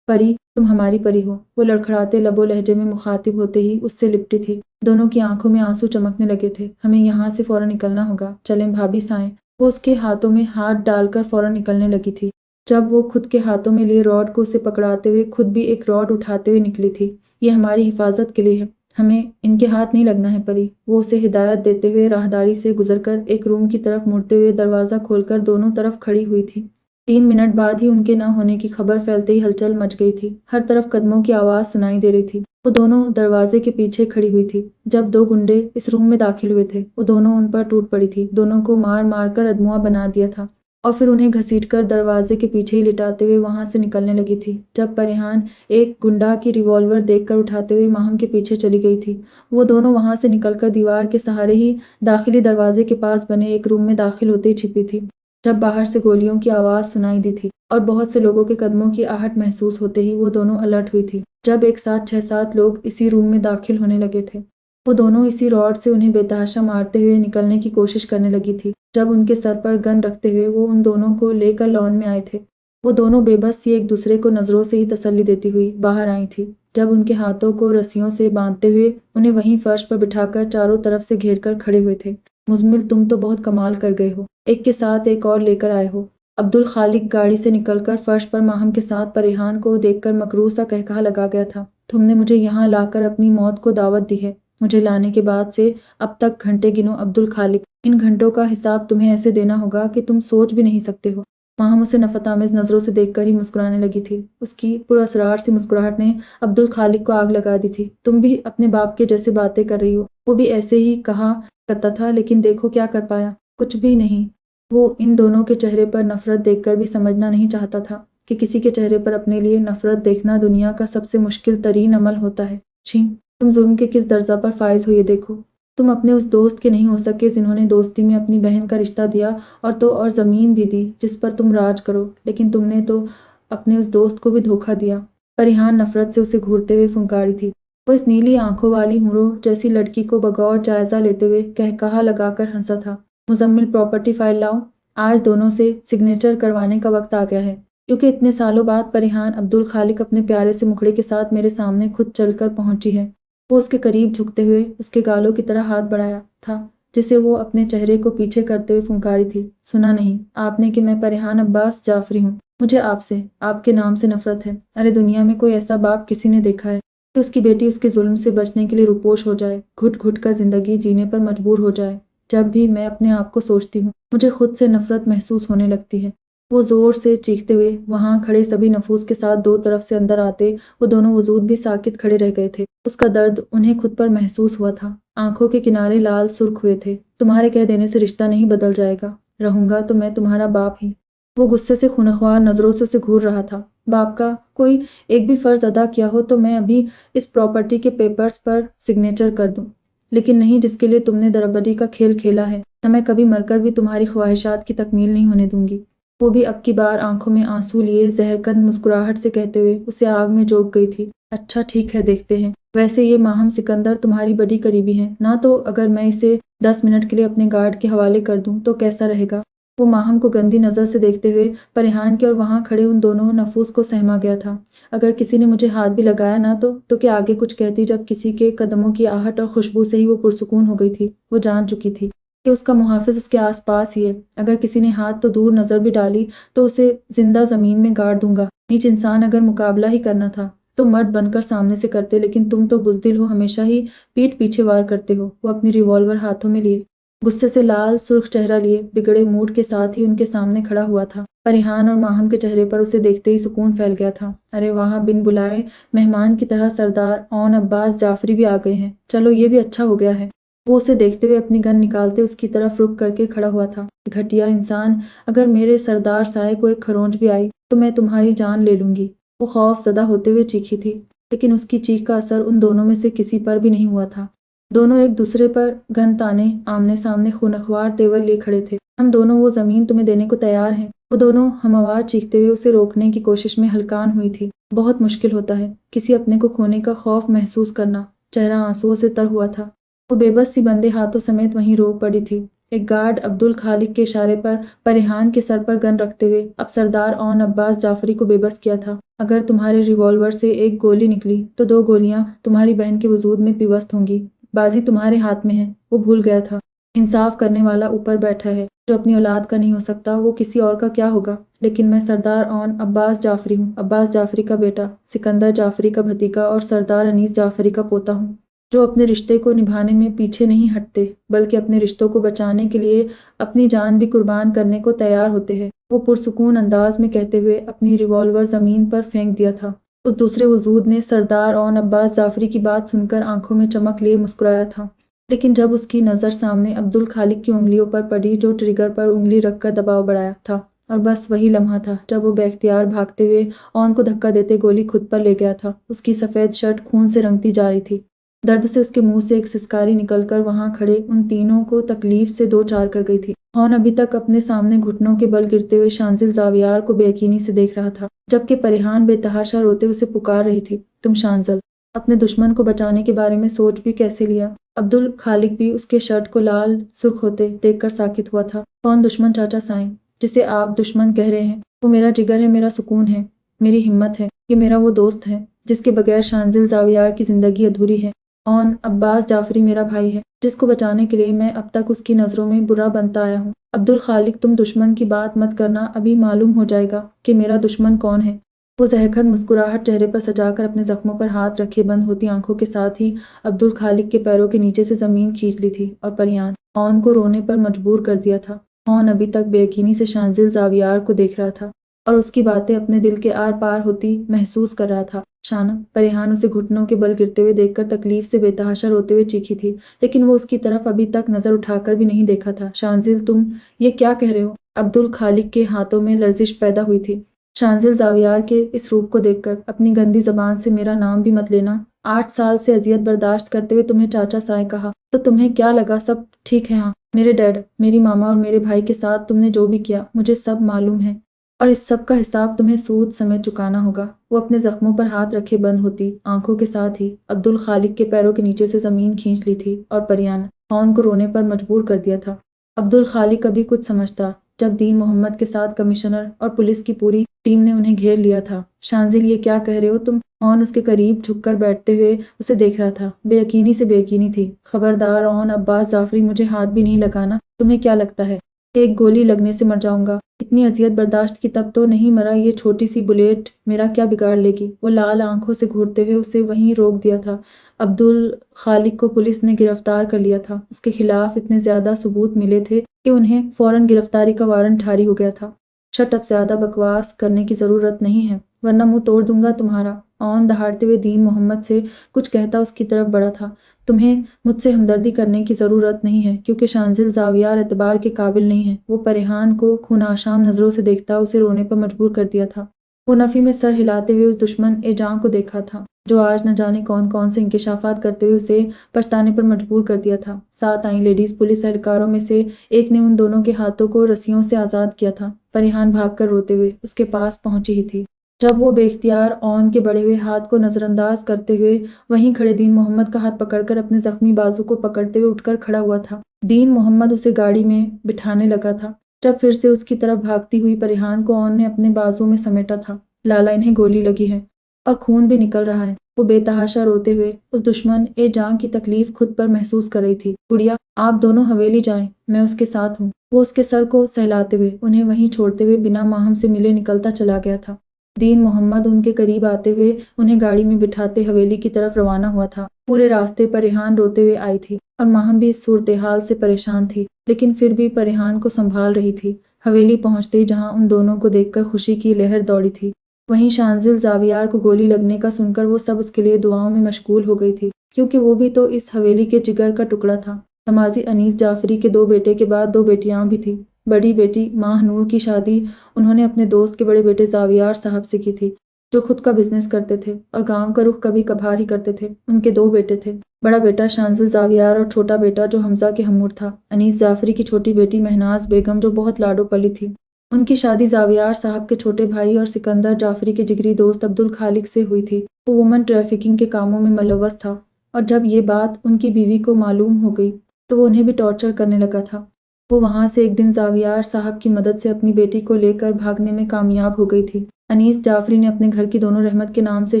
پری، تم ہماری پری ہو، وہ لڑکھڑاتے لب و لہجے میں مخاطب ہوتے ہی اس سے لپٹی تھی۔ دونوں کی آنکھوں میں آنسو چمکنے لگے تھے۔ ہمیں یہاں سے فوراً نکلنا ہوگا، چلیں بھابھی سائیں۔ وہ اس کے ہاتھوں میں ہاتھ ڈال کر فوراً نکلنے لگی تھی، جب وہ خود کے ہاتھوں میں لیے راڈ کو اسے پکڑاتے ہوئے خود بھی ایک راڈ اٹھاتے ہوئے نکلی تھی۔ یہ ہماری حفاظت کے لیے ہے، ہمیں ان کے ہاتھ نہیں لگنا ہے پری۔ وہ اسے ہدایت دیتے ہوئے راہداری سے گزر کر ایک روم کی طرف مڑتے ہوئے دروازہ کھول کر دونوں طرف کھڑی ہوئی تھی۔ 3 منٹ بعد ہی ان کے نہ ہونے کی خبر پھیلتے ہی ہلچل مچ گئی تھی۔ ہر طرف قدموں کی آواز سنائی دے رہی تھی۔ وہ دونوں دروازے کے پیچھے کھڑی ہوئی تھی۔ جب 2 گنڈے اس روم میں داخل ہوئے تھے، وہ دونوں ان پر ٹوٹ پڑی تھی، دونوں کو مار مار کر ادموا بنا دیا تھا، اور پھر انہیں گھسیٹ کر دروازے کے پیچھے ہی لٹاتے ہوئے وہاں سے نکلنے لگی تھی۔ جب پریحان ایک گنڈا کی ریوالور دیکھ کر اٹھاتے ہوئے ماہم کے پیچھے چلی گئی تھی، وہ دونوں وہاں سے نکل کر دیوار کے سہارے ہی داخلی دروازے کے پاس بنے ایک روم میں داخل ہوتے ہی چھپی تھی۔ جب باہر سے گولیوں کی آواز سنائی دی تھی اور بہت سے لوگوں کے قدموں کی آہٹ محسوس ہوتے ہی وہ دونوں الرٹ ہوئی تھی۔ جب ایک ساتھ 6-7 لوگ اسی روم میں داخل ہونے لگے تھے، وہ دونوں اسی راڈ سے انہیں بے تحاشا مارتے ہوئے نکلنے کی کوشش کرنے لگی تھی۔ جب ان کے سر پر گن رکھتے ہوئے وہ ان دونوں کو لے کر لان میں آئے تھے، وہ دونوں بے بس سی ایک دوسرے کو نظروں سے ہی تسلی دیتی ہوئی باہر آئی تھی۔ جب ان کے ہاتھوں کو رسیوں سے باندھتے ہوئے انہیں وہیں فرش پر بٹھا کر چاروں طرف سے گھیر کر کھڑے ہوئے تھے۔ مزمل، تم تو بہت کمال کر گئے ہو، ایک کے ساتھ ایک اور لے کر آئے ہو۔ عبدالخالق گاڑی سے نکل کر فرش پر ماہم کے ساتھ پریحان کو دیکھ کر مکروہ سا قہقہہ لگا گیا تھا۔ تم نے مجھے یہاں لا کر اپنی موت کو دعوت دی ہے۔ مجھے لانے کے بعد سے اب تک گھنٹے گنو عبدالخالق، ان گھنٹوں کا حساب تمہیں ایسے دینا ہوگا کہ تم سوچ بھی نہیں سکتے ہو۔ ماہم اسے نفرت آمیز نظروں سے دیکھ کر ہی مسکرانے لگی تھی۔ اس کی پراسرار سی مسکراہٹ نے عبدالخالق کو آگ لگا دی تھی۔ تم بھی اپنے باپ کے جیسے باتیں کر رہی ہو، وہ بھی ایسے ہی کہا کرتا تھا، لیکن دیکھو کیا کر پایا، کچھ بھی نہیں۔ وہ ان دونوں کے چہرے پر نفرت دیکھ کر بھی سمجھنا نہیں چاہتا تھا کہ کسی کے چہرے پر اپنے لیے نفرت دیکھنا دنیا کا سب سے مشکل ترین عمل ہوتا ہے۔ چھیں، تم ظلم کے کس درجہ پر فائز ہو، یہ دیکھو۔ تم اپنے اس دوست کے نہیں ہو سکے جنہوں نے دوستی میں اپنی بہن کا رشتہ دیا اور تو اور زمین بھی دی جس پر تم راج کرو، لیکن تم نے تو اپنے اس دوست کو بھی دھوکہ دیا۔ پریحان نفرت سے اسے گھورتے ہوئے پھنکاری تھی۔ وہ اس نیلی آنکھوں والی ہوروں جیسی لڑکی کو بغور جائزہ لیتے ہوئے قہقہہ لگا کر ہنسا تھا۔ مزمل، پراپرٹی فائل لاؤ، آج دونوں سے سگنیچر کروانے کا وقت آ گیا ہے، کیونکہ اتنے سالوں بعد پریحان عبدالخالق اپنے پیارے سے مکھڑے کے ساتھ میرے سامنے خود چل کر پہنچی ہے۔ وہ اس کے قریب جھکتے ہوئے اس کے گالوں کی طرح ہاتھ بڑھایا تھا جسے وہ اپنے چہرے کو پیچھے کرتے ہوئے پھنکاری تھی۔ سنا نہیں آپ نے کہ میں پریحان عباس جعفری ہوں؟ مجھے آپ سے، آپ کے نام سے نفرت ہے۔ ارے دنیا میں کوئی ایسا باپ کسی نے دیکھا ہے کہ اس کی بیٹی اس کے ظلم سے بچنے کے لیے روپوش ہو جائے، گھٹ گھٹ کر زندگی جینے پر مجبور ہو جائے؟ جب بھی میں اپنے آپ کو سوچتی ہوں مجھے خود سے نفرت محسوس ہونے لگتی ہے۔ وہ زور سے چیختے ہوئے وہاں کھڑے سبھی نفوس کے ساتھ 2 طرف سے اندر آتے وہ دونوں وجود بھی ساکت کھڑے رہ گئے تھے۔ اس کا درد انہیں خود پر محسوس ہوا تھا۔ آنکھوں کے کنارے لال سرخ ہوئے تھے۔ تمہارے کہہ دینے سے رشتہ نہیں بدل جائے گا، رہوں گا تو میں تمہارا باپ ہی۔ وہ غصے سے خونخوار نظروں سے اسے گھور رہا تھا۔ باپ کا کوئی ایک بھی فرض ادا کیا ہو تو میں ابھی اس پراپرٹی کے پیپرز پر سگنیچر کر دوں، لیکن نہیں جس کے لیے تم نے دربدری کا کھیل کھیلا ہے، نہ میں کبھی مر کر بھی تمہاری خواہشات کی تکمیل نہیں ہونے دوں گی۔ وہ بھی اب کی بار آنکھوں میں آنسو لیے زہرکند مسکراہٹ سے کہتے ہوئے اسے آگ میں جھونک گئی تھی۔ اچھا ٹھیک ہے، دیکھتے ہیں۔ ویسے یہ ماہم سکندر تمہاری بڑی قریبی ہیں نہ، تو اگر میں اسے 10 منٹ کے لیے اپنے گارڈ کے حوالے کر دوں تو کیسا رہے گا؟ وہ ماہم کو گندی نظر سے دیکھتے ہوئے پریحان کے اور وہاں کھڑے ان دونوں نفوس کو سہما گیا تھا۔ اگر کسی نے مجھے ہاتھ بھی لگایا نہ تو کہ آگے کچھ کہتی، جب کسی کے قدموں کی آہٹ اور خوشبو سے ہی وہ پرسکون ہو گئی تھی۔ وہ جان چکی تھی کہ اس کا محافظ اس کے آس پاس ہی ہے۔ اگر کسی نے ہاتھ تو دور نظر بھی ڈالی تو اسے زندہ زمین میں گاڑ دوں گا۔ نیچ انسان اگر مقابلہ ہی کرنا تھا تو مرد بن کر سامنے سے کرتے، لیکن تم تو بزدل ہو، ہمیشہ ہی پیٹھ پیچھے وار کرتے ہو۔ وہ اپنی ریوالور ہاتھوں میں لیے غصے سے لال سرخ چہرہ لیے بگڑے موڈ کے ساتھ ہی ان کے سامنے کھڑا ہوا تھا۔ परिहान और माहम के चेहरे पर उसे देखते ही सुकून फैल गया था। अरे वहाँ बिन बुलाए मेहमान की तरह सरदार औन अब्बास जाफरी भी आ गए हैं, चलो ये भी अच्छा हो गया है। वो उसे देखते हुए अपनी गन निकालते उसकी तरफ रुक करके खड़ा हुआ था। घटिया इंसान, अगर मेरे सरदार साए को एक खरोंच भी आई तो मैं तुम्हारी जान ले लूंगी। वो खौफ ज़दा होते हुए चीखी थी, लेकिन उसकी चीख का असर उन दोनों में से किसी पर भी नहीं हुआ था। दोनों एक दूसरे पर गन ताने आमने सामने खूनख्वार तेवर लिए खड़े थे। हम दोनों वो जमीन तुम्हें देने को तैयार हैं। वो दोनों हमआवाज चीखते हुए उसे रोकने की कोशिश में हलकान हुई थी। बहुत मुश्किल होता है किसी अपने को खोने का खौफ महसूस करना। चेहरा आंसुओं से तर हुआ था। वो बेबस सी बंदे हाथों समेत वहीं रो पड़ी थी। एक गार्ड अब्दुल खालिक के इशारे पर परिहान के सर पर गन रखते हुए अब सरदार औन अब्बास जाफरी को बेबस किया था। अगर तुम्हारे रिवॉल्वर से एक गोली निकली तो 2 गोलियां तुम्हारी बहन के वजूद में पिवस्त होंगी। बाजी तुम्हारे हाथ में है। वो भूल गया था, इंसाफ करने वाला ऊपर बैठा है। जो अपनी औलाद का नहीं हो सकता वो किसी और का क्या होगा। लेकिन मैं सरदार औन अब्बास जाफरी हूँ, अब्बास जाफरी का बेटा, सिकंदर जाफरी का भतीजा और सरदार अनीस जाफरी का पोता हूँ, जो अपने रिश्ते को निभाने में पीछे नहीं हटते, बल्कि अपने रिश्तों को बचाने के लिए अपनी जान भी कुर्बान करने को तैयार होते हैं। वो पुरसुकून अंदाज में कहते हुए अपनी रिवॉल्वर जमीन पर फेंक दिया था। उस दूसरे वजूद ने सरदार औन अब्बास जाफरी की बात सुनकर आंखों में चमक लिए मुस्कुराया था। लेकिन जब उसकी नज़र सामने अब्दुल खालिक की उंगलियों पर पड़ी, जो ट्रिगर पर उंगली रखकर दबाव बढ़ाया था, और बस वही लम्हा था जब वो बेख्तियार भागते हुए ऑन को धक्का देते गोली खुद पर ले गया था। उसकी सफ़ेद शर्ट खून से रंगती जा रही थी। दर्द से उसके मुंह से एक सिसकारी निकलकर वहां खड़े उन तीनों को तकलीफ से दो चार कर गई थी। ऑन अभी तक अपने सामने घुटनों के बल गिरते हुए शांजिल जावियार को बेयकीनी से देख रहा था, जबकि परिहान बेतहाशा रोते उसे पुकार रही थी, तुम शांजल, अपने दुश्मन को बचाने के बारे में सोच भी कैसे लिया। अब्दुल खालिक भी उसके शर्ट को लाल सुर्ख होते देखकर साकित हुआ था। कौन दुश्मन चाचा साईं, जिसे आप दुश्मन कह रहे हैं? वो मेरा जिगर है, मेरा सुकून है, मेरी हिम्मत है। ये मेरा वो दोस्त है जिसके बगैर शांजिल जावियार की जिंदगी अधूरी है। ऑन अब्बास जाफरी मेरा भाई है, जिसको बचाने के लिए मैं अब तक उसकी नज़रों में बुरा बनता आया हूँ। अब्दुल खालिक, तुम दुश्मन की बात मत करना, अभी मालूम हो जाएगा कि मेरा दुश्मन कौन है। वो जहकत मुस्कुराहट चेहरे पर सजाकर अपने जख्मों पर हाथ रखे बंद होती आंखों के साथ ही अब्दुल खालिक के पैरों के नीचे से जमीन खींच ली थी और परियान ऑन को रोने पर मजबूर कर दिया था। ऑन अभी तक बेयकीनी से शांजिल जावियार को देख रहा था और उसकी बातें अपने दिल के आर पार होती महसूस कर रहा था। शाना, परिहान उसे घुटनों के बल गिरते हुए देखकर तकलीफ से बेतहाशा रोते हुए चीखी थी, लेकिन वो उसकी तरफ अभी तक नजर उठाकर भी नहीं देखा था। शांजिल, तुम ये क्या कह रहे हो? अब्दुल खालिक के हाथों में लर्जिश पैदा हुई थी। शांजिल जावियार के इस रूप को देखकर, अपनी गंदी जबान से मेरा नाम भी मत लेना। 8 साल से अजियत बर्दाश्त करते हुए तुम्हें चाचा साए कहा तो तुम्हें क्या लगा सब ठीक है? हाँ, मेरे डैड, मेरी मामा और मेरे भाई के साथ तुमने जो भी किया मुझे सब मालूम है, और इस सब का हिसाब तुम्हें सूद समेत चुकाना होगा। वो अपने जख्मों पर हाथ रखे बंद होती आंखों के साथ ही अब्दुल खालिक के पैरों के नीचे से जमीन खींच ली थी और परियान ऑन को रोने पर मजबूर कर दिया था। अब्दुल खालिक कभी कुछ समझता जब दीन मोहम्मद के साथ कमिश्नर और पुलिस की पूरी टीम ने उन्हें घेर लिया था। शांजिल, ये क्या कह रहे हो तुम? ऑन उसके करीब झुककर बैठते हुए उसे देख रहा था। बेयकीनी से बेयकीनी थी। खबरदार ऑन अब्बास जाफरी, मुझे हाथ भी नहीं लगाना। तुम्हें क्या लगता है एक गोली लगने से मर जाऊंगा? इतनी अजियत बर्दाश्त की तब तो नहीं मरा, ये छोटी सी बुलेट मेरा क्या बिगाड़ लेगी? वो लाल आंखों से घूरते हुए उसे वहीं रोक दिया था। अब्दुल खालिक को पुलिस ने गिरफ्तार कर लिया था। उसके खिलाफ इतने ज्यादा सबूत मिले थे कि उन्हें फौरन गिरफ्तारी का वारंट जारी हो गया था। शट अप, ज्यादा बकवास करने की जरूरत नहीं है वरना मुंह तोड़ दूंगा तुम्हारा। ऑन दहाड़ते हुए दीन मोहम्मद से कुछ कहता उसकी तरफ बढ़ा था। तुम्हें मुझसे हमदर्दी करने की ज़रूरत नहीं है, क्योंकि शांजिल जावियार एतबार के काबिल नहीं है। वो परिहान को खूनाशाम नज़रों से देखता उसे रोने पर मजबूर कर दिया था। वो नफ़ी में सर हिलाते हुए उस दुश्मन एजां को देखा था जो आज न जाने कौन कौन से इंकिशाफात करते हुए उसे पछताने पर मजबूर कर दिया था। साथ आई लेडीज पुलिस एहलकारों में से एक ने उन दोनों के हाथों को रस्सियों से आज़ाद किया था। परिहान भागकर रोते हुए उसके पास पहुंची ही थी जब वो बेख्तियार ऑन के बढ़े हुए हाथ को नजरअंदाज करते हुए वहीं खड़े दीन मोहम्मद का हाथ पकड़कर अपने जख्मी बाजू को पकड़ते हुए उठकर खड़ा हुआ था। दीन मोहम्मद उसे गाड़ी में बिठाने लगा था जब फिर से उसकी तरफ भागती हुई परिहान को ऑन ने अपने बाजू में समेटा था। लाला, इन्हें गोली लगी है और खून भी निकल रहा है। वो बेतहाशा रोते हुए उस दुश्मन ए जान की तकलीफ खुद पर महसूस कर रही थी। गुड़िया, आप दोनों हवेली जाएं, मैं उसके साथ हूँ। वो उसके सर को सहलाते हुए उन्हें वहीं छोड़ते हुए बिना माहम से मिले निकलता चला गया था। दीन मोहम्मद उनके करीब आते हुए उन्हें गाड़ी में बिठाते हवेली की तरफ रवाना हुआ था। पूरे रास्ते पर रेहान रोते हुए आई थी और माहम भी इस सूरत हाल से परेशान थी, लेकिन फिर भी परिहान को संभाल रही थी हवेली पहुंचते ही जहां उन दोनों को देखकर खुशी की लहर दौड़ी थी, वहीं शांजिल जावियार को गोली लगने का सुनकर वो सब उसके लिए दुआओं में मशगूल हो गई थी, क्योंकि वो भी तो इस हवेली के जिगर का टुकड़ा था। नमाजी अनीस जाफरी के 2 बेटे के बाद 2 बेटियां भी थी। बड़ी बेटी माहनूर की शादी उन्होंने अपने दोस्त के बड़े बेटे जावियार साहब से की थी, जो खुद का बिजनेस करते थे और गांव का रुख कभी कभार ही करते थे। उनके 2 बेटे थे, बड़ा बेटा शांजिल जावियार और छोटा बेटा जो हमजा के हमूर था, अनीस जाफरी की छोटी बेटी महनाज बेगम जो बहुत लाडो पली थी। उनकी शादी जावियार साहब के छोटे भाई और सिकंदर जाफरी के जिगरी दोस्त अब्दुल खालिक से हुई थी। वो वुमन ट्रैफिकिंग के कामों में मुलव्वस था और जब ये बात उनकी बीवी को मालूम हो गई तो वो उन्हें भी टॉर्चर करने लगा था। वो वहां से एक दिन जावियार साहब की मदद से अपनी बेटी को लेकर भागने में कामयाब हो गई थी। अनीस जाफरी ने अपने घर की दोनों रहमत के नाम से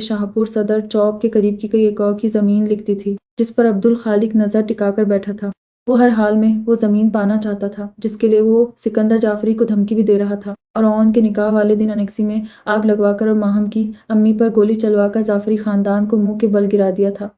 शाहपुर सदर चौक के करीब की कई एकड़ की जमीन लिख दी थी, जिस पर अब्दुल खालिक नजर टिकाकर बैठा था। वो हर हाल में वो जमीन पाना चाहता था, जिसके लिए वो सिकंदर जाफरी को धमकी भी दे रहा था और ओन के निकाह वाले दिन अनेक्सी में आग लगवाकर और माहम की अम्मी पर गोली चलवाकर जाफरी खानदान को मुंह के बल गिरा दिया था।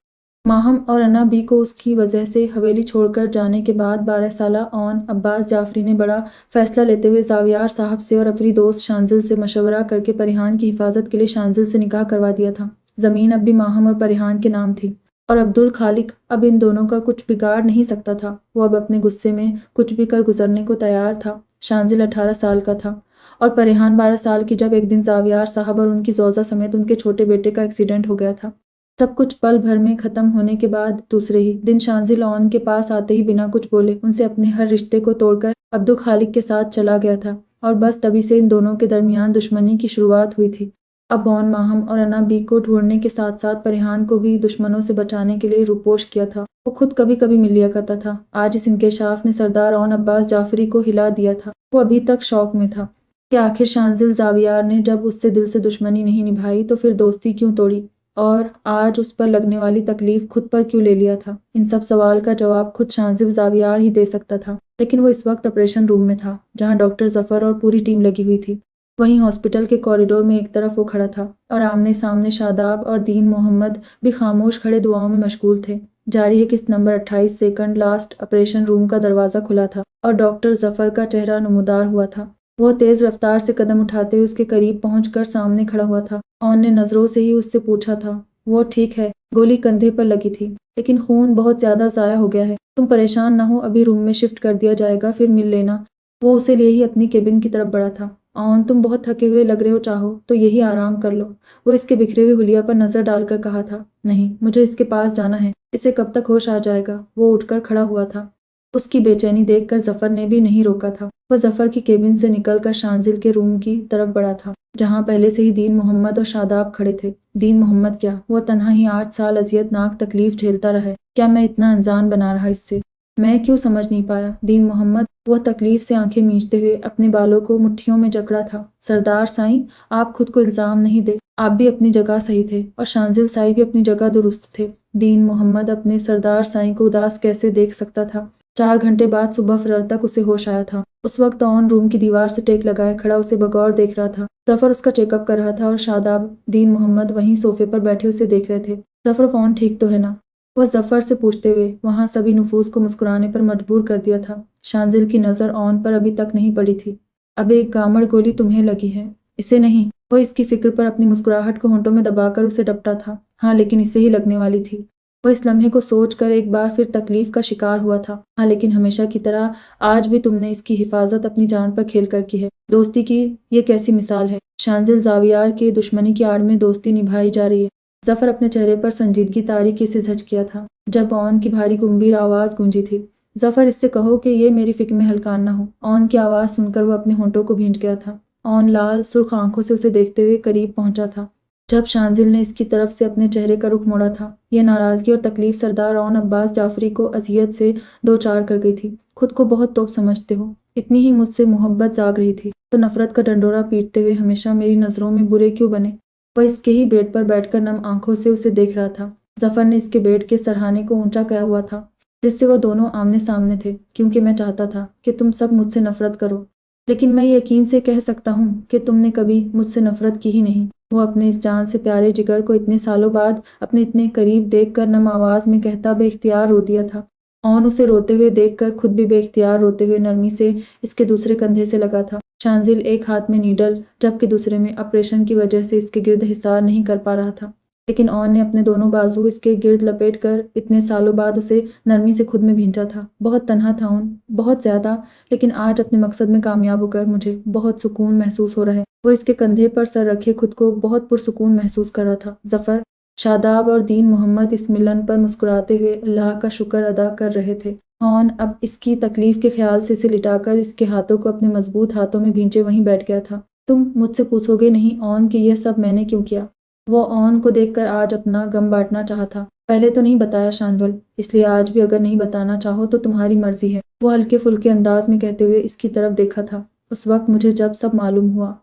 माहम और अन्ना बी को उसकी वजह से हवेली छोड़कर जाने के बाद 12 साला ओन अब्बास जाफरी ने बड़ा फैसला लेते हुए जावियार साहब से और अपनी दोस्त शांजिल से मशवरा करके परिहान की हिफाजत के लिए शांजिल से निकाह करवा दिया था। जमीन अब भी माहम और परिहान के नाम थी और अब्दुल खालिक अब इन दोनों का कुछ बिगाड़ नहीं सकता था। वो अब अपने गुस्से में कुछ भी कर गुजरने को तैयार था। शांजिल 18 साल का था और परिहान 12 साल की, जब एक दिन जावियार साहब और उनकी जोजा समेत उनके छोटे बेटे का एक्सीडेंट हो गया था। सब कुछ पल भर में खत्म होने के बाद दूसरे ही दिन शांजिल ओन के पास आते ही बिना कुछ बोले उनसे अपने हर रिश्ते को तोड़कर अब्दुल खालिक के साथ चला गया था और बस तभी से इन दोनों के दरमियान दुश्मनी की शुरुआत हुई थी। अब ओन माहम और अन्ना बी को ढूंढने के साथ साथ परिहान को भी दुश्मनों से बचाने के लिए रुपोश किया था। वो खुद कभी कभी मिल लिया करता था। आज इस इंकेशाफ ने सरदार ओन अब्बास जाफरी को हिला दिया था। वो अभी तक शौक में था कि आखिर शांजिल जावियार ने जब उससे दिल से दुश्मनी नहीं निभाई तो फिर दोस्ती क्यों तोड़ी और आज उस पर लगने वाली तकलीफ खुद पर क्यों ले लिया था। इन सब सवाल का जवाब खुद शांजिल जावियार ही दे सकता था, लेकिन वो इस वक्त ऑपरेशन रूम में था जहां डॉक्टर जफर और पूरी टीम लगी हुई थी। वहीं हॉस्पिटल के कॉरिडोर में एक तरफ वो खड़ा था और आमने सामने शादाब और दीन मोहम्मद भी खामोश खड़े दुआओं में मशगूल थे। जारी है किस्त number 28 second last operation room का दरवाजा खुला था और डॉक्टर जफर का चेहरा नमूदार हुआ था। वो तेज रफ्तार से कदम उठाते हुए उसके करीब पहुंचकर सामने खड़ा हुआ था। ओन ने नजरों से ही उससे पूछा था, वो ठीक है? गोली कंधे पर लगी थी, लेकिन खून बहुत ज्यादा जाया हो गया है। तुम परेशान न हो, अभी रूम में शिफ्ट कर दिया जाएगा, फिर मिल लेना। वो उसे लिए ही अपनी केबिन की तरफ बढ़ा था। ओन, तुम बहुत थके हुए लग रहे हो, चाहो तो यही आराम कर लो। वो इसके बिखरे हुए हुलिया पर नजर डालकर कहा था। नहीं, मुझे इसके पास जाना है, इसे कब तक होश आ जाएगा। वो उठकर खड़ा हुआ था। उसकी बेचैनी देखकर जफर ने भी नहीं रोका था। वह जफर की केबिन से निकलकर शांजिल के रूम की तरफ बढ़ा था, जहां पहले से ही दीन मोहम्मद और शादाब खड़े थे। दीन मोहम्मद क्या, वह तन्हा ही 8 साल अजियतनाक तकलीफ झेलता रहा है। क्या मैं इतना अनजान बना रहा इससे? मैं क्यों समझ नहीं पाया? दीन मोहम्मद, वह तकलीफ से आंखें मींचते हुए अपने बालों को मुट्ठियों में जकड़ा था। सरदार साईं, आप खुद को इल्जाम नहीं दे, आप भी अपनी जगह सही थे और शांजिल साई भी अपनी जगह दुरुस्त थे। दीन मोहम्मद अपने सरदार साईं को उदास कैसे देख सकता था? 4 घंटे बाद सुबह फजर तक उसे होश आया था। उस वक्त ऑन रूम की दीवार से टेक लगाए खड़ा उसे बगौर देख रहा था। जफर उसका चेकअप कर रहा था और शादाब, दीन मोहम्मद वहीं सोफे पर बैठे उसे देख रहे थे। जफर, फोन ठीक तो है ना? वह जफर से पूछते हुए वहां सभी नुफूस को मुस्कुराने पर मजबूर कर दिया था। शांजिल की नजर ऑन पर अभी तक नहीं पड़ी थी। अब एक गामड़ गोली तुम्हें लगी है, इसे नहीं। वह इसकी फिक्र पर अपनी मुस्कुराहट को होंठों में दबाकर उसे डपटा था। हाँ, लेकिन इसे ही लगने वाली थी। वह इस लम्हे को सोचकर एक बार फिर तकलीफ का शिकार हुआ था। हाँ, लेकिन हमेशा की तरह आज भी तुमने इसकी हिफाजत अपनी जान पर खेल कर की है। दोस्ती की ये कैसी मिसाल है? शांजिल जावियार के दुश्मनी की आड़ में दोस्ती निभाई जा रही है। जफर अपने चेहरे पर संजीदगी तारीकी से झज किया था जब ऑन की भारी गंभीर आवाज गूंजी थी। जफर, इससे कहो कि ये मेरी फिक्र में हल्कान न हो। ऑन की आवाज सुनकर वह अपने होंठों को भींच गया था। ऑन लाल सुर्ख आंखों से उसे देखते हुए करीब पहुंचा था। जब शांजिल ने इसकी तरफ से अपने चेहरे का रुख मोड़ा था, यह नाराजगी और तकलीफ सरदार ओन अब्बास जाफरी को अजियत से दो चार कर गई थी। खुद को बहुत तोप समझते हो, इतनी ही मुझसे मोहब्बत जाग रही थी तो नफरत का डंडोरा पीटते हुए हमेशा मेरी नजरों में बुरे क्यों बने? वह इसके ही बेड पर बैठकर नम आंखों से उसे देख रहा था। जफर ने इसके बेड के सरहाने को ऊंचा किया हुआ था जिससे वह दोनों आमने सामने थे। क्योंकि मैं चाहता था कि तुम सब मुझसे नफरत करो, लेकिन मैं यकीन से कह सकता हूँ कि तुमने कभी मुझसे नफरत की ही नहीं। वो अपने इस जान से प्यारे जिगर को इतने सालों बाद अपने इतने करीब देखकर नम आवाज में कहता बेख्तियार रो दिया था। ऑन उसे रोते हुए देखकर खुद भी बेइख्तियार रोते हुए नरमी से इसके दूसरे कंधे से लगा था। शांजिल एक हाथ में नीडल जबकि दूसरे में ऑपरेशन की वजह से इसके गिर्द हिसार नहीं कर पा रहा था, लेकिन ऑन ने अपने दोनों बाजू इसके गिर्द लपेट कर इतने सालों बाद उसे नरमी से खुद में भींचा था। बहुत तन्हा था ऑन, बहुत ज्यादा, लेकिन आज अपने मकसद में कामयाब होकर मुझे बहुत सुकून महसूस हो रहा है। वो इसके कंधे पर सर रखे खुद को बहुत पुरसुकून महसूस कर रहा था। जफर, शादाब और दीन मोहम्मद इस मिलन पर मुस्कुराते हुए अल्लाह का शुक्र अदा कर रहे थे। ऑन अब इसकी तकलीफ के ख्याल से इसे लिटाकर इसके हाथों को अपने मजबूत हाथों में भींचे वहीं बैठ गया था। तुम मुझसे पूछोगे नहीं ऑन कि यह सब मैंने क्यों किया? वो ऑन को देखकर आज अपना गम बांटना चाहा था। पहले तो नहीं बताया शांजुल, इसलिए आज भी अगर नहीं बताना चाहो तो तुम्हारी मर्जी है, वो हल्के फुल्के अंदाज में कहते हुए इसकी तरफ देखा था। उस वक्त मुझे जब सब मालूम हुआ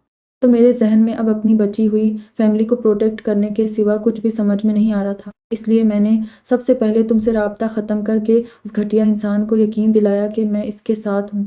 तो मेरे जहन में अब अपनी बची हुई फैमिली को प्रोटेक्ट करने के सिवा कुछ भी समझ में नहीं आ रहा था। इसलिए मैंने सबसे पहले तुमसे राब्ता ख़त्म करके उस घटिया इंसान को यकीन दिलाया कि मैं इसके साथ हूँ।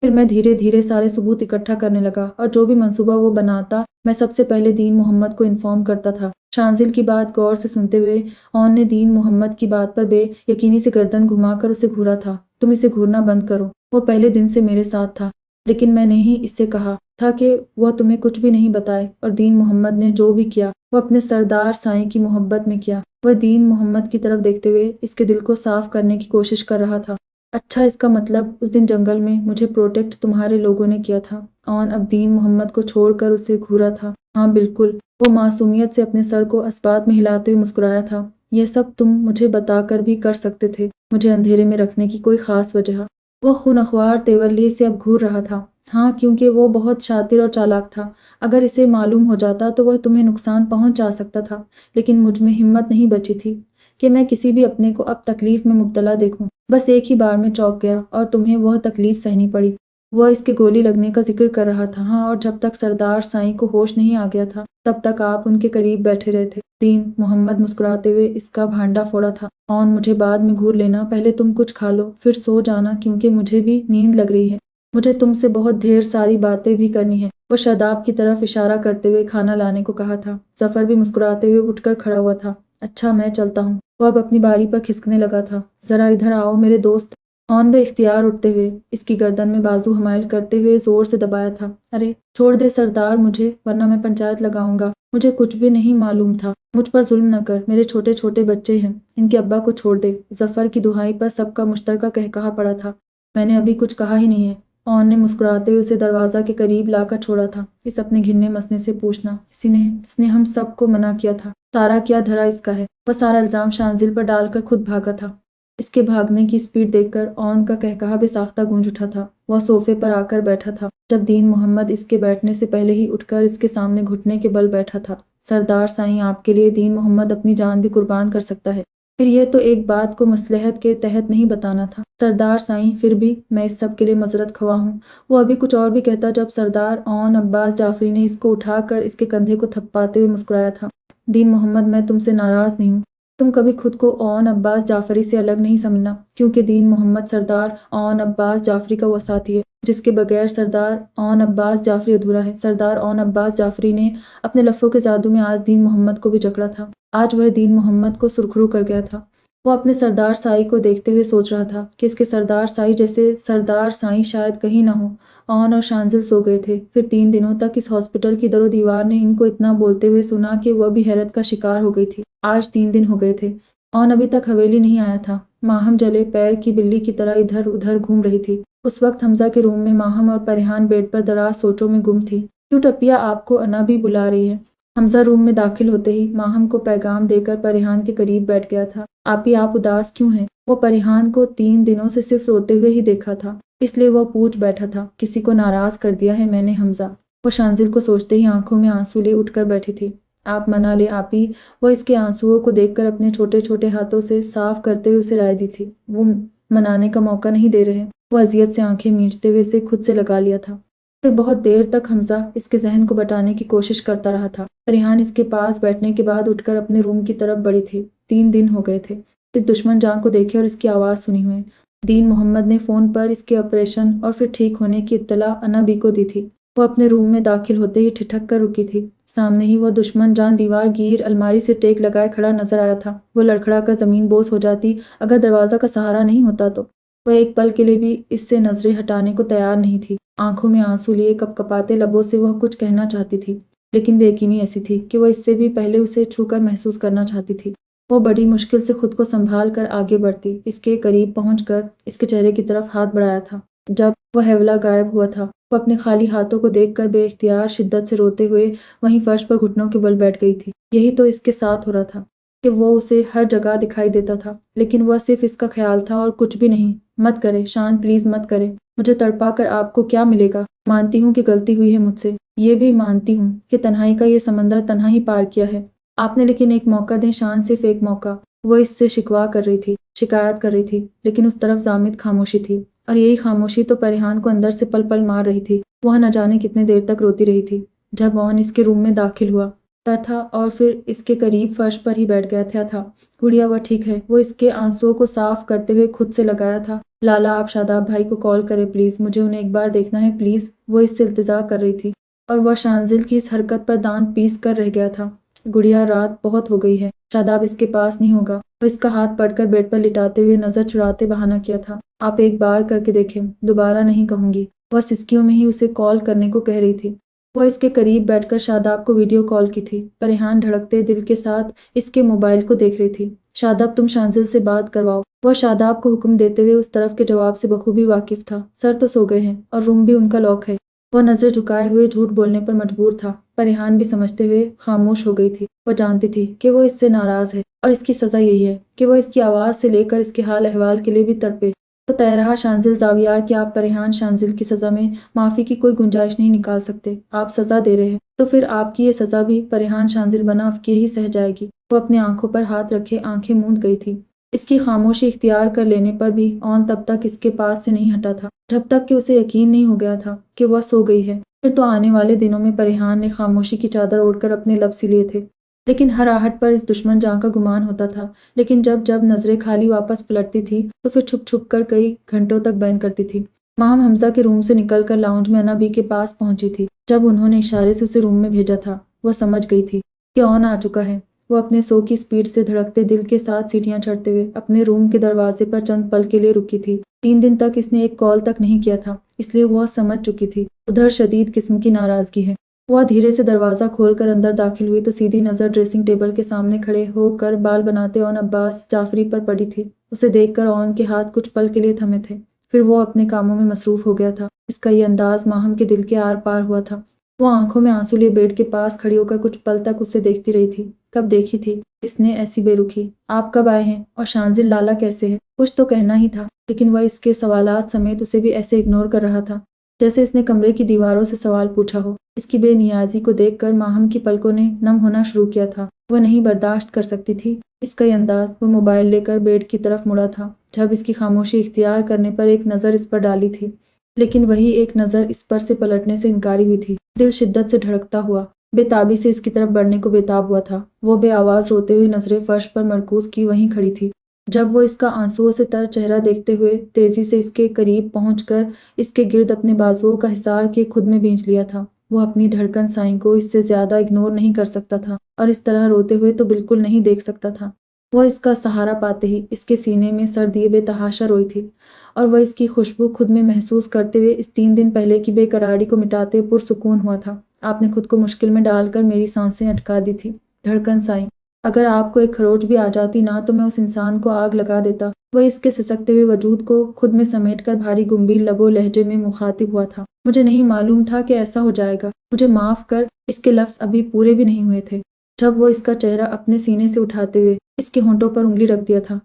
फिर मैं धीरे धीरे सारे सबूत इकट्ठा करने लगा और जो भी मंसूबा वो बनाता मैं सबसे पहले दीन मोहम्मद को इन्फॉर्म करता था। शांजिल की बात गौर से सुनते हुए ऑन ने दीन मोहम्मद की बात पर बेयकीनी से गर्दन घुमाकर उसे घूरा था। तुम इसे घूरना बंद करो, वो पहले दिन से मेरे साथ था, लेकिन मैंने ही इससे कहा था कि वह तुम्हें कुछ भी नहीं बताए, और दीन मोहम्मद ने जो भी किया वो अपने सरदार साईं की मोहब्बत में किया। वह दीन मोहम्मद की तरफ देखते हुए इसके दिल को साफ करने की कोशिश कर रहा था। अच्छा, इसका मतलब उस दिन जंगल में मुझे प्रोटेक्ट तुम्हारे लोगों ने किया था। ऑन अब दीन मोहम्मद को छोड़कर उसे घूरा था। हाँ बिल्कुल, वो मासूमियत से अपने सर को अस्बात में हिलाते हुए मुस्कुराया था। यह सब तुम मुझे बताकर भी कर सकते थे, मुझे अंधेरे में रखने की कोई खास वजह। वो खूनख्वार तेवर लिए से अब घूर रहा था। हाँ, क्योंकि वो बहुत शातिर और चालाक था। अगर इसे मालूम हो जाता तो वह तुम्हें नुकसान पहुंचा सकता था, लेकिन मुझ में हिम्मत नहीं बची थी कि मैं किसी भी अपने को अब तकलीफ में मुब्तला देखूं। बस एक ही बार में चौंक गया और तुम्हें वह तकलीफ सहनी पड़ी। वह इसके गोली लगने का जिक्र कर रहा था। हाँ, और जब तक सरदार साईं को होश नहीं आ गया था तब तक आप उनके करीब बैठे रहे थे। दीन मोहम्मद मुस्कुराते हुए इसका भांडा फोड़ा था। ऑन, मुझे बाद में घूर लेना, पहले तुम कुछ खा लो फिर सो जाना, क्योंकि मुझे भी नींद लग रही है। मुझे तुमसे बहुत ढेर सारी बातें भी करनी है। वो शादाब की तरफ इशारा करते हुए खाना लाने को कहा था। जफर भी मुस्कुराते हुए उठकर खड़ा हुआ था। अच्छा, मैं चलता हूँ। वो अब अपनी बारी पर खिसकने लगा था। जरा इधर आओ मेरे दोस्त। ऑन बे इख्तियार उठते हुए इसकी गर्दन में बाजू हमायल करते हुए जोर से दबाया था। अरे छोड़ दे सरदार मुझे, वरना मैं पंचायत लगाऊंगा। मुझे कुछ भी नहीं मालूम था। मुझ पर जुल्म न कर, मेरे छोटे छोटे बच्चे हैं, इनके अब्बा को छोड़ दे। जफर की दुहाई पर सबका मुश्तरका कहकहा पड़ा था। मैंने अभी कुछ कहा ही नहीं है। ऑन ने मुस्कुराते हुए उसे दरवाजा के करीब लाकर छोड़ा था। इस अपने घिनने मसने से पूछना, इसने हम सबको मना किया था। सारा क्या धरा इसका है। वह सारा इल्जाम शांजिल पर डालकर खुद भागा था। इसके भागने की स्पीड देखकर ऑन का कहकहा बेसाख्ता गूंज उठा था। वह सोफे पर आकर बैठा था जब दीन मोहम्मद इसके बैठने से पहले ही उठकर इसके सामने घुटने के बल बैठा था। सरदार साईं, आपके लिए दीन मोहम्मद अपनी जान भी कुर्बान कर सकता है। फिर यह तो एक बात को मसलहत के तहत नहीं बताना था। सरदार साईं, फिर भी मैं इस सब के लिए मजरत खवा हूँ। वो अभी कुछ और भी कहता जब सरदार ऑन अब्बास जाफरी ने इसको उठाकर इसके कंधे को थप्पाते हुए मुस्कुराया था। दीन मोहम्मद, मैं तुमसे नाराज नहीं हूँ। तुम कभी खुद को ऑन अब्बास जाफरी से अलग नहीं समझना, क्योंकि दीन मोहम्मद सरदार ऑन अब्बास जाफरी का वो साथी है जिसके बगैर सरदार ऑन अब्बास जाफरी अधूरा है। सरदार ऑन अब्बास जाफरी ने अपने लफ्ज़ों के जादू में आज दीन मोहम्मद को भी जकड़ा था। आज वह दीन मोहम्मद को सुरखरू कर गया था। वो अपने सरदार साई को देखते हुए सोच रहा था कि इसके सरदार साई जैसे सरदार साई शायद कहीं ना हो। ऑन और शांजिल सो गए थे। फिर 3 दिनों तक इस हॉस्पिटल की दरो दीवार ने इनको इतना बोलते हुए सुना कि वह भी हैरत का शिकार हो गई थी। आज 3 दिन हो गए थे। ऑन अभी तक हवेली नहीं आया था। माहम जले पैर की बिल्ली की तरह इधर उधर घूम रही थी। उस वक्त हमजा के रूम में माहम और परिहान बेड पर दराज सोचों में गुम थी। क्यों टपिया, आपको अना भी बुला रही है। हमजा रूम में दाखिल होते ही माहम को पैगाम देकर परिहान के करीब बैठ गया था। आप उदास क्यों हैं? वो परिहान को 3 दिनों से सिर्फ रोते हुए ही देखा था, इसलिए वह पूछ बैठा था, किसी को नाराज कर दिया है मैंने हमजा? वो शांजिल को सोचते ही आंखों में आंसू ले उठकर बैठी थी। आप मना ले आपी। वो इसके आंसुओं को देखकर अपने छोटे छोटे हाथों से साफ करते हुए उसे राय दी थी। वो मनाने का मौका नहीं दे रहे। वो अजियत से आंखें मींचते हुए इसे खुद से लगा लिया था। फिर बहुत देर तक हमजा इसके जहन को बटाने की कोशिश करता रहा था। परिहान इसके पास बैठने के बाद उठकर अपने रूम की तरफ बढ़ी थी। 3 दिन हो गए थे इस दुश्मन जान को देखे और इसकी आवाज़ सुनी हुए। दीन मोहम्मद ने फ़ोन पर इसके ऑपरेशन और फिर ठीक होने की इत्तला अनाबी को दी थी। वो अपने रूम में दाखिल होते ही ठिठक कर रुकी थी। सामने ही वो दुश्मन जान दीवार गिर अलमारी से टेक लगाए खड़ा नजर आया था। वो लड़खड़ा कर जमीन बोस हो जाती अगर दरवाजा का सहारा नहीं होता तो। वह एक पल के लिए भी इससे नजरें हटाने को तैयार नहीं थी। आंखों में आंसू लिए कपकपाते लबों से वह कुछ कहना चाहती थी, लेकिन बेयकीनी ऐसी थी कि वह इससे भी पहले उसे छूकर महसूस करना चाहती थी। वो बड़ी मुश्किल से खुद को संभाल कर आगे बढ़ती, इसके करीब पहुंचकर इसके चेहरे की तरफ हाथ बढ़ाया था। जब वह हैवला गायब हुआ था, वो अपने खाली हाथों को देखकर बेइख्तियार शिद्दत से रोते हुए वहीं फर्श पर घुटनों के बल बैठ गई थी। यही तो इसके साथ हो रहा था कि वो उसे हर जगह दिखाई देता था, लेकिन वह सिर्फ इसका ख्याल था और कुछ भी नहीं। मत करे शान, प्लीज मत करे। मुझे तड़पा कर आपको क्या मिलेगा? मानती हूँ कि गलती हुई है मुझसे, ये भी मानती हूँ कि तन्हाई का ये समंदर तन्हा ही पार किया है आपने, लेकिन एक मौका दें शान, सिर्फ एक मौका। वो इससे शिकवा कर रही थी, शिकायत कर रही थी, लेकिन उस तरफ जामिद खामोशी थी, और यही खामोशी तो परिहान को अंदर से पल पल मार रही थी। वह न जाने कितने देर तक रोती रही थी। जब ऑन इसके रूम में दाखिल हुआ तर था और फिर इसके करीब फर्श पर ही बैठ गया था। गुड़िया, वह ठीक है। वो इसके आंसुओं को साफ करते हुए खुद से लगाया था। लाला, आप शादाब भाई को कॉल करें प्लीज, मुझे उन्हें एक बार देखना है प्लीज। वो इससे इल्तिजा कर रही थी और वह शांजिल की इस हरकत पर दांत पीस कर रह गया था। गुड़िया, रात बहुत हो गई है, शादाब इसके पास नहीं होगा। वो इसका हाथ पकड़कर बेड पर लिटाते हुए नजर चुराते बहाना किया था। आप एक बार करके देखें, दोबारा नहीं कहूंगी। वह सिसकियों में ही उसे कॉल करने को कह रही थी। वह इसके करीब बैठकर शादाब को वीडियो कॉल की थी। परिहान धड़कते दिल के साथ इसके मोबाइल को देख रही थी। शादाब, तुम शांजिल से बात करवाओ। वह शादाब को हुक्म देते हुए उस तरफ के जवाब से बखूबी वाकिफ था। सर तो सो गए हैं और रूम भी उनका लॉक है। वह नजर झुकाए हुए झूठ बोलने पर मजबूर था। परिहान भी समझते हुए खामोश हो गई थी। वह जानती थी कि वो इससे नाराज है और इसकी सजा यही है कि वह इसकी आवाज से लेकर इसके हाल अहवाल के लिए भी तड़पे। तो तय रहा शांजिल जावियार कि आप परिहान शांजिल की सजा में माफी की कोई गुंजाइश नहीं निकाल सकते। आप सजा दे रहे हैं तो फिर आपकी ये सजा भी परिहान शांजिल बनाफ के ही सह जाएगी। वो अपनी आंखों पर हाथ रखे आंखें मूंद गई थी। इसकी खामोशी इख्तियार कर लेने पर भी ऑन तब तक इसके पास से नहीं हटा था, जब तक कि उसे यकीन नहीं हो गया था कि वह सो गई है। फिर तो आने वाले दिनों में परिहान ने खामोशी की चादर ओढ़कर अपने लब सी लिए थे, लेकिन हर आहट पर इस दुश्मन जां का गुमान होता था। लेकिन जब जब नजरें खाली वापस पलटती थी तो फिर छुप छुप कर कई घंटों तक बैन करती थी। माहम हमजा के रूम से निकलकर लाउंज में अनाबी के पास पहुंची थी। जब उन्होंने इशारे से उसे रूम में भेजा था, वह समझ गई थी कि ऑन आ चुका है। वो अपने सो की स्पीड से धड़कते दिल के साथ सीटियां चढ़ते हुए अपने रूम के दरवाजे पर चंद पल के लिए रुकी थी। 3 दिन तक इसने एक कॉल तक नहीं किया था, इसलिए वह समझ चुकी थी उधर शदीद किस्म की नाराजगी है। वह धीरे से दरवाजा खोलकर अंदर दाखिल हुई तो सीधी नजर ड्रेसिंग टेबल के सामने खड़े होकर बाल बनाते ऑन अब्बास जाफरी पर पड़ी थी। उसे देखकर ऑन के हाथ कुछ पल के लिए थमे थे, फिर वो अपने कामों में मसरूफ हो गया था। इसका ये अंदाज माहम के दिल के आर पार हुआ था। वो आंखों में आंसू लिए बेड के पास खड़ी होकर कुछ पल तक उसे देखती रही थी। कब देखी थी इसने ऐसी बेरुखी? आप कब आए हैं और शांजिल लाला कैसे है? कुछ तो कहना ही था, लेकिन वह इसके सवालात समेत उसे भी ऐसे इग्नोर कर रहा था जैसे इसने कमरे की दीवारों से सवाल पूछा हो। इसकी बेनियाजी को देखकर माहम की पलकों ने नम होना शुरू किया था। वह नहीं बर्दाश्त कर सकती थी इसका ये अंदाज। वो मोबाइल लेकर बेड की तरफ मुड़ा था। जब इसकी खामोशी इख्तियार करने पर एक नज़र इस पर डाली थी, लेकिन वही एक नज़र इस पर से पलटने से इनकारी हुई थी। दिल शिद्दत से धड़कता हुआ बेताबी से इसकी तरफ बढ़ने को बेताब हुआ था। वो बेआवाज रोते हुए नजरें फर्श पर मरकूज की वहीं खड़ी थी। जब वो इसका आंसुओं से तर चेहरा देखते हुए तेजी से इसके करीब पहुंचकर इसके गिर्द अपने बाजुओं का हिसार के खुद में भींच लिया था। वो अपनी धड़कन साईं को इससे ज्यादा इग्नोर नहीं कर सकता था और इस तरह रोते हुए तो बिल्कुल नहीं देख सकता था। वह इसका सहारा पाते ही इसके सीने में सर दिए बेतहाशा रोई थी और वह इसकी खुशबू खुद में महसूस करते हुए इस 3 दिन पहले की बेकरारी को मिटाते पुरसुकून हुआ था। आपने खुद को मुश्किल में डालकर मेरी सांसें अटका दी थी। धड़कन साईं, अगर आपको एक खरोच भी आ जाती ना तो मैं उस इंसान को आग लगा देता। वह इसके सिसकते हुए वजूद को खुद में समेटकर भारी गंभीर लबो लहजे में मुखातिब हुआ था। मुझे नहीं मालूम था कि ऐसा हो जाएगा। मुझे माफ कर। इसके लफ्ज अभी पूरे भी नहीं हुए थे जब वो इसका चेहरा अपने सीने से उठाते हुए इसके होंठों पर उंगली रख दिया था।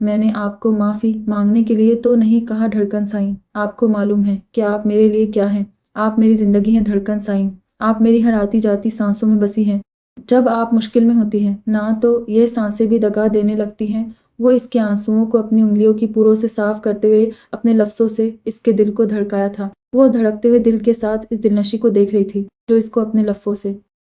मैंने आपको माफी मांगने के लिए तो नहीं कहा धड़कन साईं। आपको मालूम है कि आप मेरे लिए क्या हैं। आप मेरी जिंदगी हैं धड़कन साईं। आप मेरी हर आती जाती सांसों में बसी हैं। जब आप मुश्किल में होती हैं ना तो ये सांसें भी दगा देने लगती हैं। वो इसके आंसुओं को अपनी उंगलियों की पूरों से साफ करते हुए अपने लफ्जों से इसके दिल को धड़काया था। वो धड़कते हुए दिल के साथ इस दिलनशी को देख रही थी जो इसको अपने लफ्जों से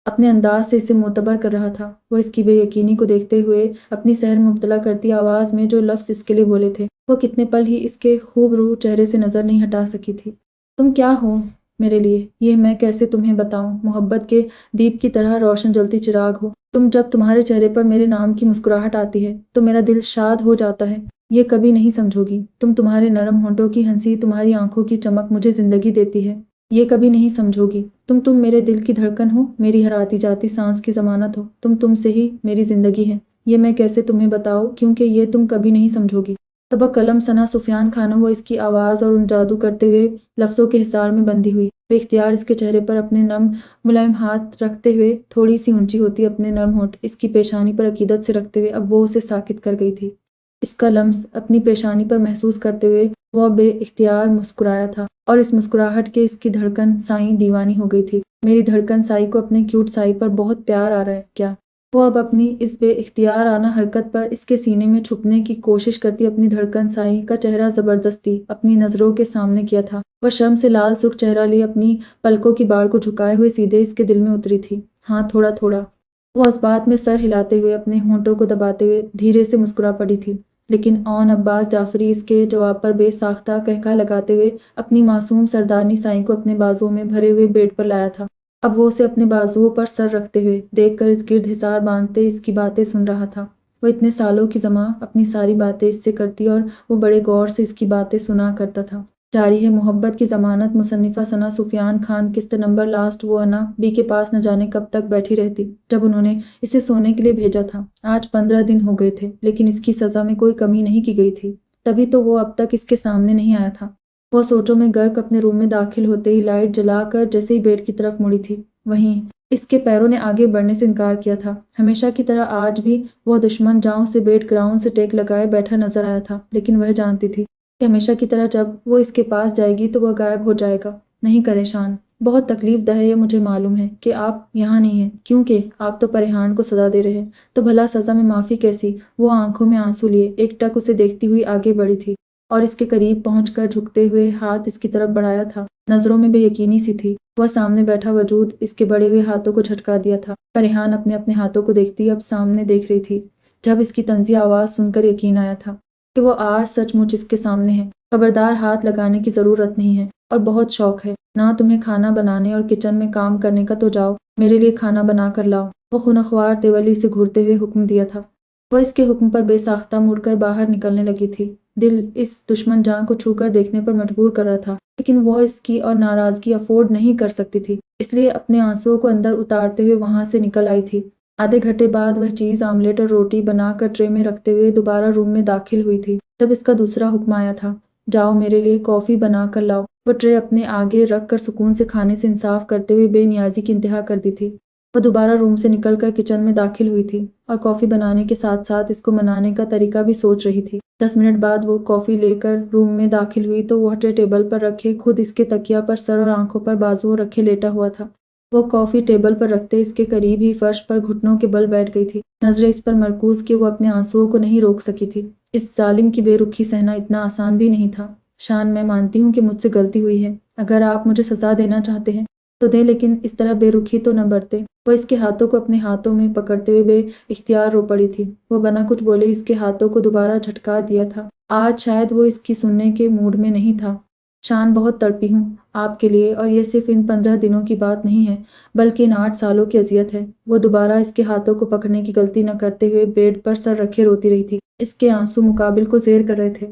अपने अंदाज से इसे मोतबर कर रहा था। वो इसकी बेयकीनी को देखते हुए अपनी सहर में मुब्तला करती आवाज में जो लफ्ज इसके लिए बोले थे वो कितने पल ही इसके खूब रूह चेहरे से नजर नहीं हटा सकी थी। तुम क्या हो? मेरे लिए। ये मैं कैसे तुम्हें बताऊं, मोहब्बत के दीप की तरह रोशन जलती चिराग हो तुम। जब तुम्हारे चेहरे पर मेरे नाम की मुस्कुराहट आती है तो मेरा दिल शाद हो जाता है। ये कभी नहीं समझोगी तुम, तुम्हारे नरम होंठों की हंसी, तुम्हारी आंखों की चमक मुझे जिंदगी देती है। ये कभी नहीं समझोगी तुम मेरे दिल की धड़कन हो, मेरी हर आती जाती सांस की जमानत हो। तुमसे ही मेरी जिंदगी है। ये मैं कैसे तुम्हें बताऊं, क्योंकि ये तुम कभी नहीं समझोगी। तब कलम सना सुफियान खानम, वो इसकी आवाज़ और उन जादू करते हुए लफ्ज़ों के हिसार में बंधी हुई बेख्तियार इसके चेहरे पर अपने नम मुलायम हाथ रखते हुए थोड़ी सी ऊंची होती अपने नरम होंठ इसकी पेशानी पर अकीदत से रखते हुए अब वो उसे साकित कर गई थी। इसका लम्स अपनी पेशानी पर महसूस करते हुए वह बेइख्तियार मुस्कुराया था और इस मुस्कुराहट के इसकी धड़कन साई दीवानी हो गई थी। मेरी धड़कन साई को अपने क्यूट साई पर बहुत प्यार आ रहा है क्या? वो अब अपनी इस बेइख्तियार आना हरकत पर इसके सीने में छुपने की कोशिश करती अपनी धड़कन साई का चेहरा जबरदस्ती अपनी नजरों के सामने किया था। वह शर्म से लाल सुर्ख चेहरा लिए अपनी पलकों की बाड़ को झुकाए हुए सीधे इसके दिल में उतरी थी। हाँ, थोड़ा थोड़ा। वो इस बात में सर हिलाते हुए अपने होंठों को दबाते हुए धीरे से मुस्कुरा पड़ी थी। लेकिन ऑन अब्बास जाफरी इसके जवाब पर बेसाख्ता कहका लगाते हुए अपनी मासूम सरदारनी साई को अपने बाजुओं में भरे हुए बेड पर लाया था। अब वो उसे अपने बाजुओं पर सर रखते हुए देखकर इस गिर्द हिसार बांधते इसकी बातें सुन रहा था। वो इतने सालों की जमा अपनी सारी बातें इससे करती और वो बड़े गौर से इसकी बातें सुना करता था। जारी है मोहब्बत की जमानत, मुसन्निफा सना सुफियान खान, किस्त नंबर लास्ट। वो अना बी के पास न जाने कब तक बैठी रहती जब उन्होंने इसे सोने के लिए भेजा था। आज 15 दिन हो गए थे, लेकिन इसकी सजा में कोई कमी नहीं की गई थी। तभी तो वो अब तक इसके सामने नहीं आया था। वह सोचों में गर्क अपने रूम में दाखिल होते ही लाइट जलाकर जैसे ही बेड की तरफ मुड़ी थी, वहीं इसके पैरों ने आगे बढ़ने से इनकार किया था। हमेशा की तरह आज भी वह दुश्मन जांव से बेड ग्राउंड से टेक लगाए बैठा नजर आया था, लेकिन वह जानती थी कि हमेशा की तरह जब वो इसके पास जाएगी तो वह गायब हो जाएगा। नहीं परेशान, बहुत तकलीफदह है ये मुझे मालूम है कि आप यहाँ नहीं हैं, क्योंकि आप तो परेहान को सजा दे रहे हैं। तो भला सजा में माफ़ी कैसी? वो आंखों में आंसू लिए एकटक उसे देखती हुई आगे बढ़ी थी और इसके करीब पहुंचकर झुकते हुए हाथ इसकी तरफ बढ़ाया था। नजरों में बेयकीनी सी थी। वह सामने बैठा वजूद इसके बढ़े हुए हाथों को झटका दिया था। परेहान अपने अपने हाथों को देखती अब सामने देख रही थी। जब इसकी तंजी आवाज़ सुनकर यकीन आया था कि वो आज सचमुच इसके सामने है। खबरदार, हाथ लगाने की ज़रूरत नहीं है और बहुत शौक है ना तुम्हें खाना बनाने और किचन में काम करने का, तो जाओ मेरे लिए खाना बना कर लाओ। वो खुनख्वार तेवली से घूरते हुए हुक्म दिया था। वह इसके हुक्म पर बेसाख्ता मुड़कर बाहर निकलने लगी थी। दिल इस दुश्मन जान को छूकर देखने पर मजबूर कर रहा था, लेकिन वह इसकी और नाराज़गी अफोर्ड नहीं कर सकती थी, इसलिए अपने आंसुओं को अंदर उतारते हुए वहां से निकल आई थी। आधे घंटे बाद वह चीज़, आमलेट और रोटी बनाकर ट्रे में रखते हुए दोबारा रूम में दाखिल हुई थी। तब इसका दूसरा हुक्म आया था, जाओ मेरे लिए कॉफ़ी बना कर लाओ। वह ट्रे अपने आगे रख कर सुकून से खाने से इंसाफ करते हुए बेनियाजी की इंतहा कर दी थी। वह दोबारा रूम से निकलकर किचन में दाखिल हुई थी और कॉफ़ी बनाने के साथ साथ इसको मनाने का तरीका भी सोच रही थी। 10 मिनट बाद वो कॉफ़ी लेकर रूम में दाखिल हुई तो वह ट्रे टेबल पर रखे खुद इसके तकिया पर सर और आंखों पर बाजुओं रखे लेटा हुआ था। वो कॉफ़ी टेबल पर रखते इसके करीब ही फर्श पर घुटनों के बल बैठ गई थी, नजरें इस पर मरकूज कि वो अपने आंसुओं को नहीं रोक सकी थी। इस जालिम की बेरुखी सहना इतना आसान भी नहीं था। शान, मैं मानती हूँ कि मुझसे गलती हुई है। अगर आप मुझे सजा देना चाहते हैं तो दें, लेकिन इस तरह बेरुखी तो न बरते। वह इसके हाथों को अपने हाथों में पकड़ते हुए बेइख्तियार रो पड़ी थी। वो बिना कुछ बोले इसके हाथों को दोबारा झटका दिया था। आज शायद वो इसकी सुनने के मूड में नहीं था। शान, बहुत तड़पी हूँ आपके लिए, और ये सिर्फ इन 15 दिनों की बात नहीं है, बल्कि इन 8 सालों की अजियत है। वो दोबारा इसके हाथों को पकड़ने की गलती न करते हुए बेड पर सर रखे रोती रही थी। इसके आंसू मुकाबिल को ज़ेर कर रहे थे,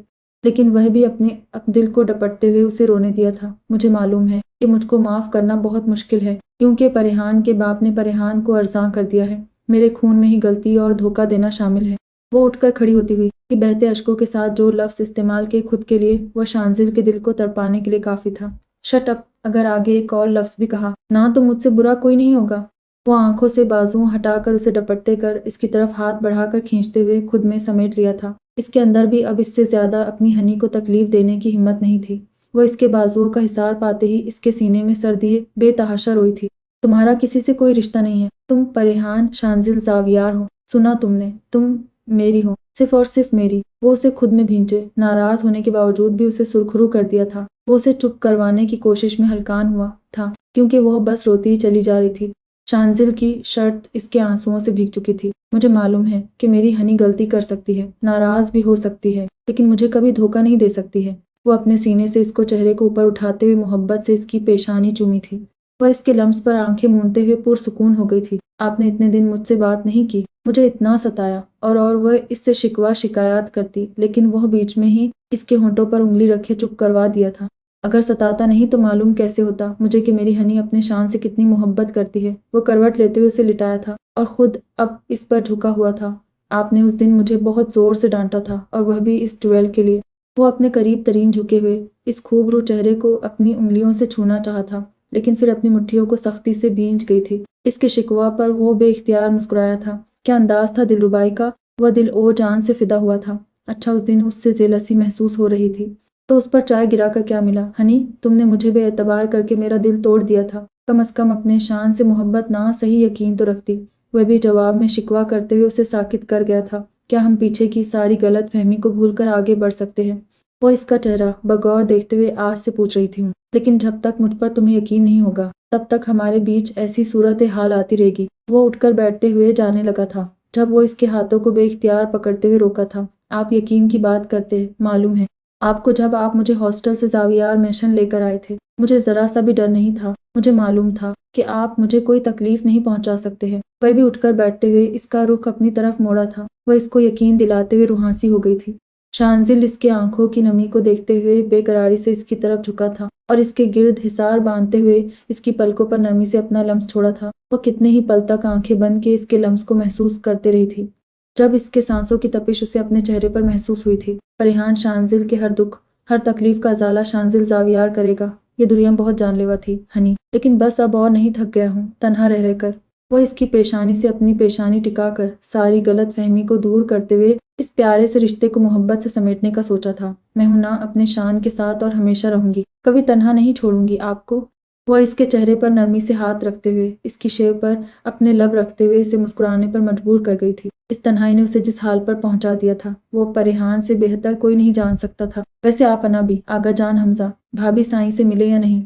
लेकिन वह भी अपने दिल को डपटते हुए उसे रोने दिया था। मुझे मालूम है कि मुझको माफ़ करना बहुत मुश्किल है, क्योंकि परेहान के बाप ने परेहान को अर्ज़ां कर दिया है। मेरे खून में ही गलती और धोखा देना शामिल है। वो उठकर खड़ी होती हुई कि बहते अश्कों के साथ जो लफ्ज़ इस्तेमाल किए खुद के लिए, वह शांजिल के दिल को तड़पाने के लिए काफ़ी था। शट अप, अगर आगे एक और लफ्ज़ भी कहा ना तो मुझसे बुरा कोई नहीं होगा। वो आंखों से बाजुओं हटाकर उसे डपटते कर इसकी तरफ हाथ बढ़ाकर खींचते हुए खुद में समेट लिया था। इसके अंदर भी अब इससे ज्यादा अपनी हनी को तकलीफ देने की हिम्मत नहीं थी। वो इसके बाजुओं का हिसार पाते ही इसके सीने में सर दिए बेतहाशा रोई थी। तुम्हारा किसी से कोई रिश्ता नहीं है, तुम परेहान शांजिल जावियार हो। सुना तुमने, तुम मेरी हो, सिर्फ और सिर्फ मेरी। वो उसे खुद में भींचे, नाराज होने के बावजूद भी उसे सुरखरू कर दिया था। वो उसे चुप करवाने की कोशिश में हलकान हुआ था, क्योंकि वह बस रोती ही चली जा रही थी। शांजिल की शर्ट इसके आंसुओं से भीग चुकी थी। मुझे मालूम है कि मेरी हनी गलती कर सकती है, नाराज भी हो सकती है, लेकिन मुझे कभी धोखा नहीं दे सकती है। वो अपने सीने से इसको चेहरे को ऊपर उठाते हुए मोहब्बत से इसकी पेशानी चूमी थी। वह इसके लम्स पर आंखें मूंदते हुए पुरसुकून हो गई थी। आपने इतने दिन मुझसे बात नहीं की, मुझे इतना सताया, और वह इससे शिकवा शिकायत करती, लेकिन वह बीच में ही इसके होंठों पर उंगली रखे चुप करवा दिया था। अगर सताता नहीं तो मालूम कैसे होता मुझे कि मेरी हनी अपने शान से कितनी मोहब्बत करती है। वो करवट लेते हुए उसे लिटाया था और खुद अब इस पर झुका हुआ था। आपने उस दिन मुझे बहुत जोर से डांटा था, और वह भी इस ड्यूल के लिए। वो अपने करीब तरीन झुके हुए इस खूबरू चेहरे को अपनी उंगलियों से छूना चाहा था, लेकिन फिर अपनी मुट्ठियों को सख्ती से भींच गई थी। इसके शिकवा पर वो बेइख्तियार मुस्कुराया था। क्या अंदाज था दिलरुबाई का। वह दिल ओ जान से फिदा हुआ था। अच्छा, उस दिन उससे जेलसी महसूस हो रही थी तो उस पर चाय गिराकर क्या मिला। हनी, तुमने मुझे बेएतबार करके मेरा दिल तोड़ दिया था। कम से कम अपने शान से मोहब्बत ना सही यकीन तो रखती। वह भी जवाब में शिकवा करते हुए उसे साकित कर गया था। क्या हम पीछे की सारी गलत फहमी को भूलकर आगे बढ़ सकते हैं? वो इसका चेहरा बगौर देखते हुए आज से पूछ रही थी। लेकिन जब तक मुझ पर तुम्हें यकीन नहीं होगा तब तक हमारे बीच ऐसी सूरत हाल आती रहेगी। वो उठकर बैठते हुए जाने लगा था जब वो इसके हाथों को बेइख्तियार पकड़ते हुए रोका था। आप यकीन की बात करते हैं, मालूम है आपको। जब आप मुझे हॉस्टल से जावियार मिशन लेकर आए थे, मुझे जरा सा भी डर नहीं था। मुझे मालूम था कि आप मुझे कोई तकलीफ नहीं पहुंचा सकते हैं। वह भी उठकर बैठते हुए इसका रुख अपनी तरफ मोड़ा था। वह इसको यकीन दिलाते हुए रुहासी हो गई थी। शांजिल इसके आंखों की नमी को देखते हुए बेकरारी से इसकी तरफ झुका था और इसके गिर्द हिसार बांधते हुए इसकी पलकों पर नरमी से अपना लम्स छोड़ा था। वह कितने ही पल तक आंखें बंद के इसके लम्स को महसूस करते रही थी। जब इसके सांसों की तपिश उसे अपने चेहरे पर महसूस हुई थी। परेशान शांजिल के हर दुख, हर तकलीफ का अजाला शांजिल जावियार करेगा। ये दुनिया बहुत जानलेवा थी हनी, लेकिन बस अब और नहीं, थक गया हूँ तन्हा रह रहकर। वह इसकी पेशानी से अपनी पेशानी टिकाकर सारी गलत फहमी को दूर करते हुए इस प्यारे से रिश्ते को मोहब्बत से समेटने का सोचा था। मैं हूं ना अपने शान के साथ और हमेशा रहूंगी, कभी तन्हा नहीं छोड़ूंगी आपको। वह इसके चेहरे पर नरमी से हाथ रखते हुए इसकी शेव पर अपने लब रखते हुए इसे मुस्कुराने पर मजबूर कर गई थी। इस तन्हाई ने उसे जिस हाल पर पहुंचा दिया था वो परेहान से बेहतर कोई नहीं जान सकता था। वैसे आप अना भी आगा जान हमजा भाभी साईं से मिले या नहीं?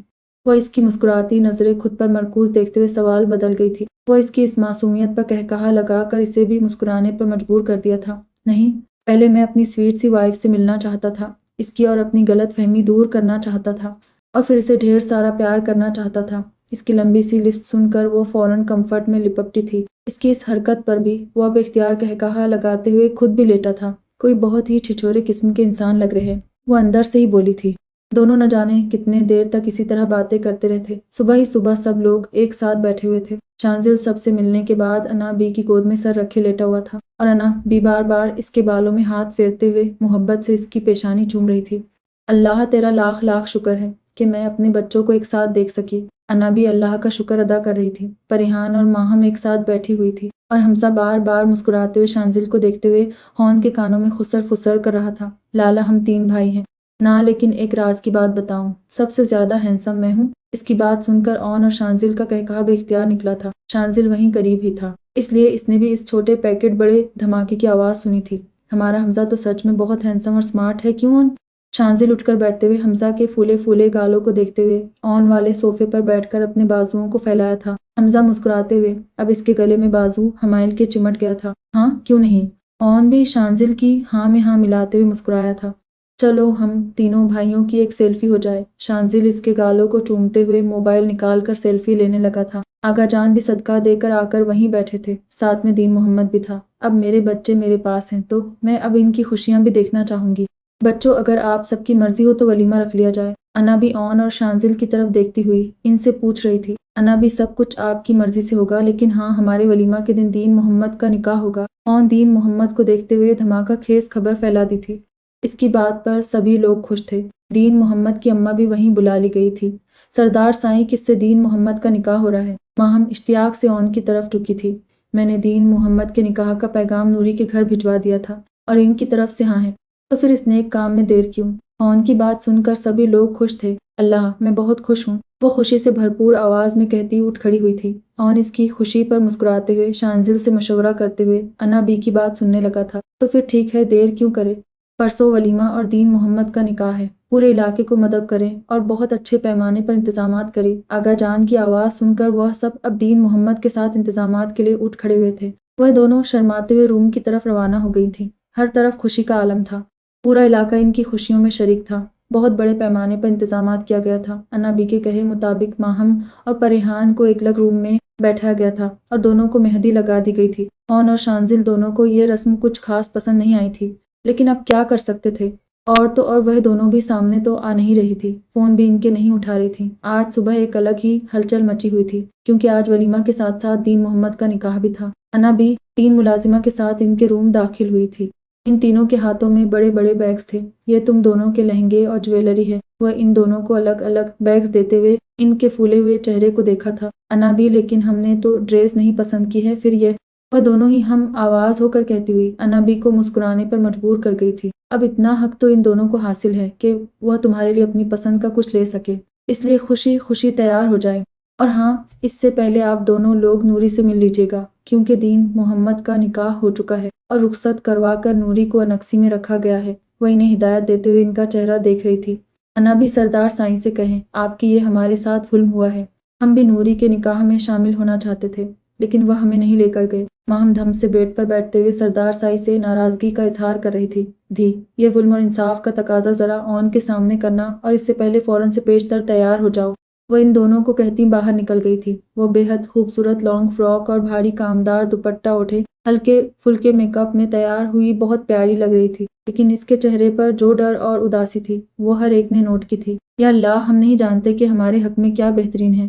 वह इसकी मुस्कुराती नजरें खुद पर मरकूज देखते हुए सवाल बदल गई थी। वह इसकी इस मासूमियत पर कहकहा लगाकर इसे भी मुस्कुराने पर मजबूर कर दिया था। नहीं, पहले मैं अपनी स्वीट सी वाइफ से मिलना चाहता था, इसकी और अपनी गलत फहमी दूर करना चाहता था, और फिर इसे ढेर सारा प्यार करना चाहता था। इसकी लंबी सी लिस्ट सुनकर वो फौरन कंफर्ट में लिपटती थी। इसकी इस हरकत पर भी वो अब इख्तियार कहकहा लगाते हुए खुद भी लेटा था। कोई बहुत ही छिछोरे किस्म के इंसान लग रहे हैं, वो अंदर से ही बोली थी। दोनों न जाने कितने देर तक इसी तरह बातें करते रहे थे। सुबह ही सुबह सब लोग एक साथ बैठे हुए थे। शांजिल सबसे मिलने के बाद अना बी की गोद में सर रखे लेटा हुआ था और अना बी बार बार इसके बालों में हाथ फेरते हुए मोहब्बत से इसकी पेशानी चूम रही थी। अल्लाह तेरा लाख लाख शुक्र है कि मैं अपने बच्चों को एक साथ देख सकी। अना भी अल्लाह का शुक्र अदा कर रही थी। परेहान और माहम एक साथ बैठी हुई थी और हमजा बार बार मुस्कुराते हुए शांजिल को देखते हुए हॉर्न के कानों में खुसर फुसर कर रहा था। लाला, हम 3 भाई हैं ना, लेकिन एक राज की बात बताऊं, सबसे ज्यादा हैंडसम मैं हूँ। इसकी बात सुनकर ऑन और शांजिल का कहकहा बेख्तियार निकला था। शांजिल वहीं करीब ही था, इसलिए इसने भी इस छोटे पैकेट बड़े धमाके की आवाज सुनी थी। हमारा हमजा तो सच में बहुत हैंडसम और स्मार्ट है, क्यों ऑन? शांजिल उठकर बैठते हुए हमजा के फूले फूले गालों को देखते हुए ऑन वाले सोफे पर बैठकर अपने बाजुओं को फैलाया था। हमजा मुस्कुराते हुए अब इसके गले में बाजू हमाइल के चिमट गया था। हाँ, क्यों नहीं? ऑन भी शांजिल की हाँ में हाँ मिलाते हुए मुस्कुराया था। चलो हम तीनों भाइयों की एक सेल्फी हो जाए। शांजिल इसके गालों को चूमते हुए मोबाइल निकालकर सेल्फी लेने लगा था। आगा जान भी सदका देकर आकर वहीं बैठे थे, साथ में दीन मोहम्मद भी था। अब मेरे बच्चे मेरे पास हैं तो मैं अब इनकी खुशियां भी देखना चाहूंगी। बच्चों, अगर आप सबकी मर्जी हो तो वलीमा रख लिया जाए। अना भी ऑन और शांजिल की तरफ देखती हुई इनसे पूछ रही थी। अना भी सब कुछ आपकी मर्जी से होगा, लेकिन हाँ, हमारे वलीमा के दिन दीन मोहम्मद का निकाह होगा। ऑन दीन मोहम्मद को देखते हुए धमाका खेज खबर फैला दी थी। इसकी बात पर सभी लोग खुश थे। दीन मोहम्मद की अम्मा भी वहीं बुला ली गई थी। सरदार साईं, किससे दीन मोहम्मद का निकाह हो रहा है? माहम इश्तियाक से ऑन की तरफ झुकी थी। मैंने दीन मोहम्मद के निकाह का पैगाम नूरी के घर भिजवा दिया था और इनकी तरफ से हाँ है, तो फिर इस नेक काम में देर क्यों? ऑन की बात सुनकर सभी लोग खुश थे। अल्लाह, मैं बहुत खुश हूँ, वो खुशी से भरपूर आवाज में कहती उठ खड़ी हुई थी। ऑन इसकी खुशी पर मुस्कुराते हुए शांजिल से मशवरा करते हुए अना बी की बात सुनने लगा था। तो फिर ठीक है, देर क्यों करे? परसों वलीमा और दीन मोहम्मद का निकाह है। पूरे इलाके को मदद करें और बहुत अच्छे पैमाने पर इंतजामात करें। आगा जान की आवाज़ सुनकर वह सब अब दीन मोहम्मद के साथ इंतजामात के लिए उठ खड़े हुए थे। वह दोनों शर्माते हुए रूम की तरफ रवाना हो गई थी। हर तरफ खुशी का आलम था। पूरा इलाका इनकी खुशियों में शरीक था। بہت بڑے پیمانے پر انتظامات کیا گیا تھا۔ انا بی کے کہے مطابق ماہم اور پریحان کو ایک الگ روم میں بیٹھایا گیا تھا اور دونوں کو مہندی لگا دی گئی تھی۔ اون اور شانزل دونوں کو یہ رسم کچھ خاص پسند نہیں آئی تھی، لیکن اب کیا کر سکتے تھے؟ اور تو اور وہ دونوں بھی سامنے تو آ نہیں رہی تھی، فون بھی ان کے نہیں اٹھا رہی تھی۔ آج صبح ایک الگ ہی ہلچل مچی ہوئی تھی، کیونکہ آج ولیمہ کے ساتھ ساتھ دین محمد کا نکاح بھی تھا۔ انا بھی 3 ملازمہ کے ساتھ ان کے روم داخل ہوئی تھی۔ ان تینوں کے ہاتھوں میں بڑے بڑے بیگز تھے۔ یہ تم دونوں کے لہنگے اور جویلری ہے۔ وہ ان دونوں کو الگ الگ بیگز دیتے ہوئے ان کے پھولے ہوئے چہرے کو دیکھا تھا۔ انا بھی لیکن ہم نے تو ڈریس نہیں پسند کی ہے، پھر یہ وہ دونوں ہی ہم آواز ہو کر کہتی ہوئی انا بی کو مسکرانے پر مجبور کر گئی تھی۔ اب اتنا حق تو ان دونوں کو حاصل ہے کہ وہ تمہارے لیے اپنی پسند کا کچھ لے سکے، اس لیے خوشی خوشی تیار ہو جائے۔ اور ہاں، اس سے پہلے آپ دونوں لوگ نوری سے مل لیجیے گا، کیونکہ دین محمد کا نکاح ہو چکا ہے اور رخصت کروا کر نوری کو انکسی میں رکھا گیا ہے۔ وہ انہیں ہدایت دیتے ہوئے ان کا چہرہ دیکھ رہی تھی۔ انا بھی سردار سائیں سے کہیں آپ کی یہ ہمارے ساتھ ظلم ہوا ہے، ہم بھی نوری کے نکاح میں شامل ہونا چاہتے تھے، لیکن وہ ہمیں نہیں لے کر گئے۔ ماہم دھم سے بیڈ پر بیٹھتے ہوئے سردار سائی سے ناراضگی کا اظہار کر رہی تھی۔ دھی، یہ ظلم اور انصاف کا تقاضا ذرا اون کے سامنے کرنا اور اس سے پہلے فوراً سے پیشتر تیار ہو جاؤ۔ وہ ان دونوں کو کہتی باہر نکل گئی تھی۔ وہ بے حد خوبصورت لانگ فراک اور بھاری کامدار دوپٹہ اٹھے ہلکے پھلکے میک اپ میں تیار ہوئی بہت پیاری لگ رہی تھی، لیکن اس کے چہرے پر جو ڈر اور اداسی تھی وہ ہر ایک نے نوٹ کی تھی۔ یا اللہ، ہم نہیں جانتے کہ ہمارے حق میں کیا بہترین ہے،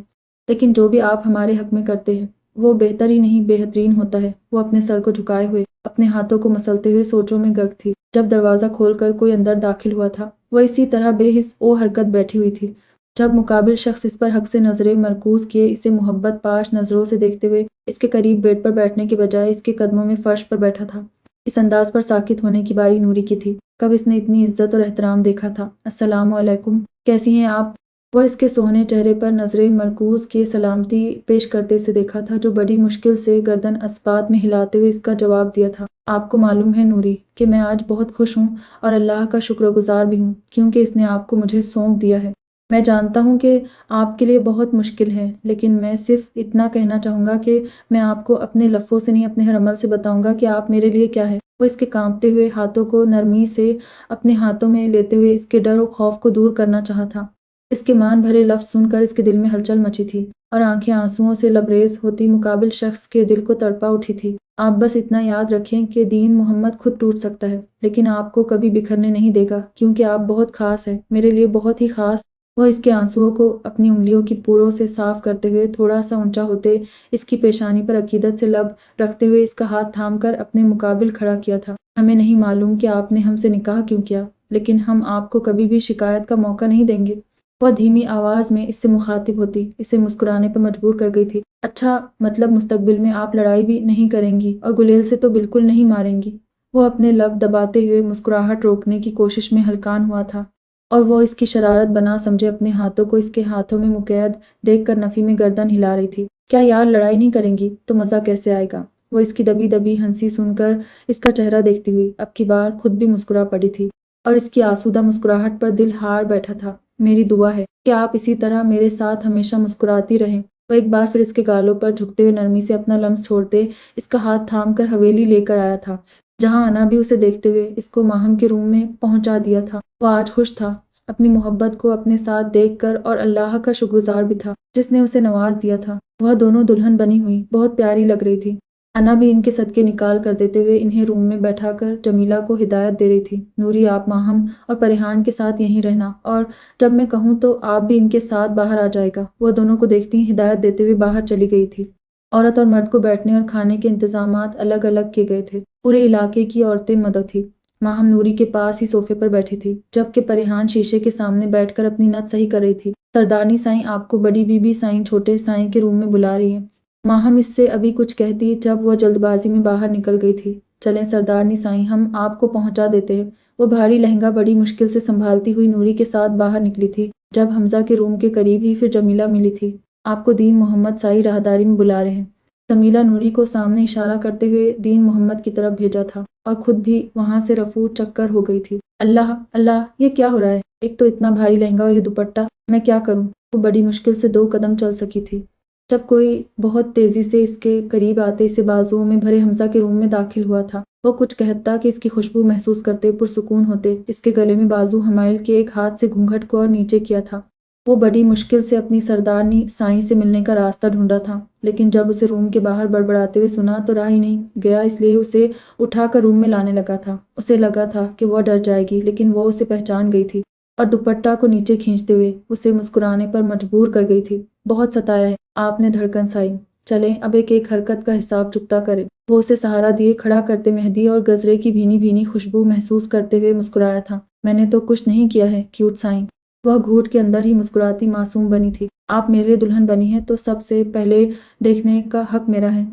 لیکن جو بھی آپ ہمارے حق میں کرتے ہیں وہ بہتر ہی نہیں بہترین ہوتا ہے۔ وہ اپنے سر کو جھکائے ہوئے اپنے ہاتھوں کو مسلتے ہوئے سوچوں میں غرق تھی۔ جب دروازہ کھول کر کوئی اندر داخل ہوا تھا، وہ اسی طرح بے حس و حرکت بیٹھی ہوئی تھی۔ جب مقابل شخص اس پر حق سے نظریں مرکوز کیے اسے محبت پاش نظروں سے دیکھتے ہوئے اس کے قریب بیڈ پر بیٹھنے کے بجائے اس کے قدموں میں فرش پر بیٹھا تھا، اس انداز پر ساکت ہونے کی باری نوری کی تھی۔ کب اس نے اتنی عزت اور احترام دیکھا تھا؟ السلام علیکم، کیسی ہیں آپ؟ وہ اس کے سوہنے چہرے پر نظریں مرکوز کیے سلامتی پیش کرتے سے دیکھا تھا، جو بڑی مشکل سے گردن اسپات میں ہلاتے ہوئے اس کا جواب دیا تھا۔ آپ کو معلوم ہے نوری کہ میں آج بہت خوش ہوں اور اللہ کا شکر گزار بھی ہوں، کیونکہ اس نے آپ کو مجھے سونپ دیا ہے۔ میں جانتا ہوں کہ آپ کے لیے بہت مشکل ہے، لیکن میں صرف اتنا کہنا چاہوں گا کہ میں آپ کو اپنے لفظوں سے نہیں اپنے ہر عمل سے بتاؤں گا کہ آپ میرے لیے کیا ہے۔ وہ اس کے کانپتے ہوئے ہاتھوں کو نرمی سے اپنے ہاتھوں میں لیتے ہوئے اس کے ڈر و خوف کو دور کرنا چاہا تھا۔ اس کے مان بھرے لفظ سن کر اس کے دل میں ہلچل مچی تھی اور آنکھیں آنسوؤں سے لبریز ہوتی مقابل شخص کے دل کو تڑپا اٹھی تھی۔ آپ بس اتنا یاد رکھیں کہ دین محمد خود ٹوٹ سکتا ہے، لیکن آپ کو کبھی بکھرنے نہیں دے گا، کیونکہ آپ بہت خاص ہیں، میرے لیے بہت ہی خاص۔ وہ اس کے آنسوؤں کو اپنی انگلیوں کی پوروں سے صاف کرتے ہوئے تھوڑا سا اونچا ہوتے اس کی پیشانی پر عقیدت سے لب رکھتے ہوئے اس کا ہاتھ تھام کر اپنے مقابل کھڑا کیا تھا۔ ہمیں نہیں معلوم کہ آپ نے ہم سے نکاح کیوں کیا، لیکن ہم آپ کو کبھی بھی شکایت کا موقع نہیں دیں گے۔ وہ دھیمی آواز میں اس سے مخاطب ہوتی اسے مسکرانے پر مجبور کر گئی تھی۔ اچھا، مطلب مستقبل میں آپ لڑائی بھی نہیں کریں گی اور گلیل سے تو بالکل نہیں ماریں گی؟ وہ اپنے لب دباتے ہوئے مسکراہٹ روکنے کی کوشش میں ہلکان ہوا تھا، اور وہ اس کی شرارت بنا سمجھے اپنے ہاتھوں کو اس کے ہاتھوں میں مقید دیکھ کر نفی میں گردن ہلا رہی تھی۔ کیا یار، لڑائی نہیں کریں گی تو مزہ کیسے آئے گا؟ وہ اس کی دبی دبی ہنسی سن کر اس کا چہرہ دیکھتی ہوئی اب کی بار خود بھی مسکرا پڑی تھی، اور اس کی آسودہ مسکراہٹ پر دل ہار بیٹھا تھا۔ میری دعا ہے کہ آپ اسی طرح میرے ساتھ ہمیشہ مسکراتی رہیں۔ وہ ایک بار پھر اس کے گالوں پر جھکتے ہوئے نرمی سے اپنا لمس چھوڑتے اس کا ہاتھ تھام کر حویلی لے کر آیا تھا، جہاں انا بھی اسے دیکھتے ہوئے اس کو ماہم کے روم میں پہنچا دیا تھا۔ وہ آج خوش تھا اپنی محبت کو اپنے ساتھ دیکھ کر، اور اللہ کا شکرگزار بھی تھا جس نے اسے نواز دیا تھا۔ وہ دونوں دلہن بنی ہوئی بہت پیاری لگ رہی تھی۔ انا بھی ان کے صدقے نکال کر دیتے ہوئے انہیں روم میں بیٹھا کر جمیلہ کو ہدایت دے رہی تھی۔ نوری، آپ ماہم اور پریحان کے ساتھ یہیں رہنا، اور جب میں کہوں تو آپ بھی ان کے ساتھ باہر آ جائے گا۔ وہ دونوں کو دیکھتی ہدایت دیتے ہوئے باہر چلی گئی تھی۔ عورت اور مرد کو بیٹھنے اور کھانے کے انتظامات الگ الگ کیے گئے تھے۔ پورے علاقے کی عورتیں مدعو تھیں۔ ماہم نوری کے پاس ہی صوفے پر بیٹھی تھی، جبکہ پریحان شیشے کے سامنے بیٹھ کر اپنی نت صحیح کر رہی تھی۔ سردارنی سائیں آپ کو بڑی بی بی سائیں چھوٹے سائیں کے روم میں بلا رہی ہیں۔ ماہم اس سے ابھی کچھ کہتی جب وہ جلد بازی میں باہر نکل گئی تھی۔ چلیں سردارنی سائیں، ہم آپ کو پہنچا دیتے ہیں۔ وہ بھاری لہنگا بڑی مشکل سے سنبھالتی ہوئی نوری کے ساتھ باہر نکلی تھی۔ جب حمزہ کے روم کے قریب ہی پھر جمیلہ ملی تھی۔ آپ کو دین محمد سائی راہداری میں بلا رہے ہیں۔ جمیلہ نوری کو سامنے اشارہ کرتے ہوئے دین محمد کی طرف بھیجا تھا، اور خود بھی وہاں سے رفو چکر ہو گئی تھی۔ اللہ اللہ، یہ کیا ہو رہا ہے؟ ایک تو اتنا بھاری لہنگا اور یہ دوپٹہ، میں کیا کروں؟ وہ بڑی مشکل سے 2 قدم چل سکی تھی جب کوئی بہت تیزی سے اس کے قریب آتے اسے بازوؤں میں بھرے حمزہ کے روم میں داخل ہوا تھا۔ وہ کچھ कहता कि इसकी खुशबू महसूस करते पुरसुकून होते। इसके गले में बाजू हमाइल के एक हाथ से घूंघट को और नीचे किया था। वो बड़ी मुश्किल से अपनी सरदारनी साईं से मिलने का रास्ता ढूंढा था, लेकिन जब उसे रूम के बाहर बड़बड़ाते हुए सुना तो रहा ही नहीं गया, इसलिए उसे उठाकर रूम में लाने लगा था। उसे लगा था कि वह डर जाएगी, लेकिन वो उसे पहचान गई थी और दुपट्टा को नीचे खींचते हुए उसे मुस्कुराने पर मजबूर कर गई थी। बहुत सताया है आपने धड़कन साईं, चलें अब एक एक हरकत का हिसाब चुकता करें। वो उसे सहारा दिए खड़ा करते मेहंदी और गजरे की भीनी भीनी खुशबू महसूस करते हुए मुस्कुराया था। मैंने तो कुछ नहीं किया है क्यूट साईं। वह घूट के अंदर ही मुस्कुराती मासूम बनी थी। आप मेरे लिए दुल्हन बनी हैं तो सबसे पहले देखने का हक मेरा है।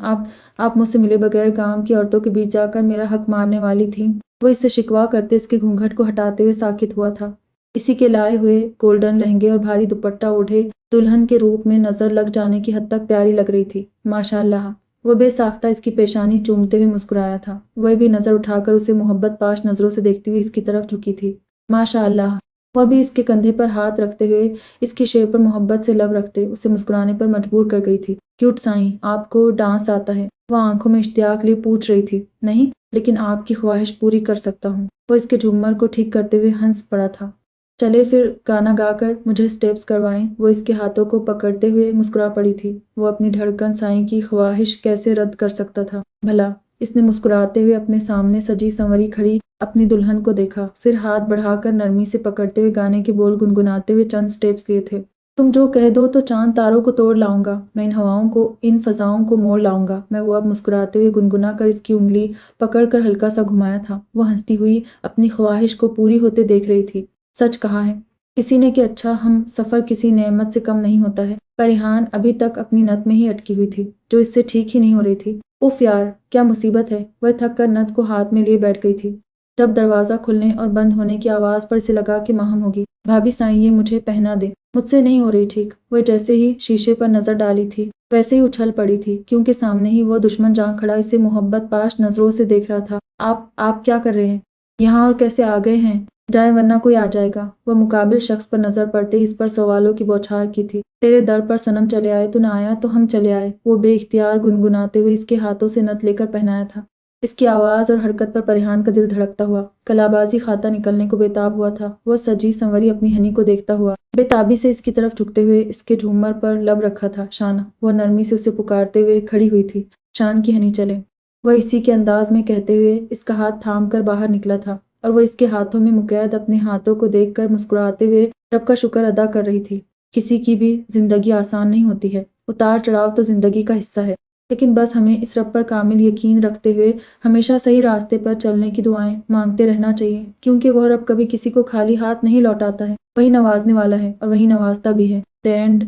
आप मुझसे मिले बगैर गांव की औरतों के बीच जाकर मेरा हक मारने वाली थी। वो इससे शिकवा करते इसके घूंघट को हटाते हुए साकित हुआ था। इसी के लाए हुए गोल्डन लहंगे और भारी दुपट्टा ओढ़े दुल्हन के रूप में नजर लग जाने की हद तक प्यारी लग रही थी। माशाअल्लाह। वह बेसाख्ता इसकी पेशानी चूमते हुए मुस्कुराया था। वह भी नजर उठाकर उसे मोहब्बत पाश नजरों से देखती हुई इसकी तरफ झुकी थी। माशाअल्लाह। वह भी इसके कंधे पर हाथ रखते हुए इसकी शेर पर मोहब्बत से लब रखते उसे मुस्कुराने पर मजबूर कर गई थी। क्यूट साईं, आपको डांस आता है? वह आंखों में इश्तियाक लिए पूछ रही थी। नहीं, लेकिन आपकी ख्वाहिश पूरी कर सकता हूँ। वो इसके झूमर को ठीक करते हुए हंस पड़ा था। चले फिर गाना गाकर मुझे स्टेप्स करवाएं। वो इसके हाथों को पकड़ते हुए मुस्कुरा पड़ी थी। वो अपनी धड़कन साईं की ख्वाहिश कैसे रद्द कर सकता था भला। इसने मुस्कुराते हुए अपने सामने सजी संवरी खड़ी अपनी दुल्हन को देखा, फिर हाथ बढ़ाकर नरमी से पकड़ते हुए गाने के बोल गुनगुनाते हुए चंद स्टेप्स लिए थे। तुम जो कह दो तो चांद तारों को तोड़ लाऊंगा, मैं इन हवाओं को इन फजाओं को मोड़ लाऊंगा। मैं वो अब मुस्कुराते हुए गुनगुना कर इसकी उंगली पकड़कर हल्का सा घुमाया था। वो हंसती हुई अपनी ख्वाहिश को पूरी होते देख रही थी। सच कहा है किसी ने कि अच्छा हम सफर किसी नेमत से कम नहीं होता है। पर रिहान अभी तक अपनी नत में ही अटकी हुई थी, जो इससे ठीक ही नहीं हो रही थी। उफ यार, क्या मुसीबत है। वह थक कर नत को हाथ में लिए बैठ गई थी। जब दरवाजा खुलने और बंद होने की आवाज पर इसे लगा कि महम होगी। भाभी साईं, ये मुझे पहना दे, मुझसे नहीं हो रही ठीक। वह जैसे ही शीशे पर नजर डाली थी वैसे ही उछल पड़ी थी, क्योंकि सामने ही वो दुश्मन जहाँ खड़ा इसे मोहब्बत पाश नजरों से देख रहा था। आप क्या कर रहे हैं यहाँ, और कैसे आ गए हैं? जाए वरना कोई आ जाएगा। वह मुकाबिल शख्स पर नजर पड़ते ही इस पर सवालों की बौछार की थी। तेरे दर पर सनम चले आए, तू ना आया तो हम चले आए। वो बेइख्तियार गुनगुनाते हुए इसके हाथों से नथ लेकर पहनाया था। इसकी आवाज और हरकत पर परिहान का दिल धड़कता हुआ कलाबाजी खाता निकलने को बेताब हुआ था। वह सजी संवरी अपनी हनी को देखता हुआ बेताबी से इसकी तरफ झुकते हुए इसके झूमर पर लब रखा था। शान, वह नरमी से उसे पुकारते हुए खड़ी हुई थी। शान की हनी चले, वह इसी के अंदाज में कहते हुए इसका हाथ थाम कर बाहर निकला था और वह इसके हाथों में मुकैद अपने हाथों को देखकर मुस्कुराते हुए रब का शुक्र अदा कर रही थी। किसी की भी जिंदगी आसान नहीं होती है, उतार चढ़ाव तो जिंदगी का हिस्सा है, लेकिन बस हमें इस रब पर कामिल यकीन रखते हुए हमेशा सही रास्ते पर चलने की दुआएं मांगते रहना चाहिए, क्योंकि वह रब कभी किसी को खाली हाथ नहीं लौटाता है। वही नवाजने वाला है और वही नवाजता भी है। The end.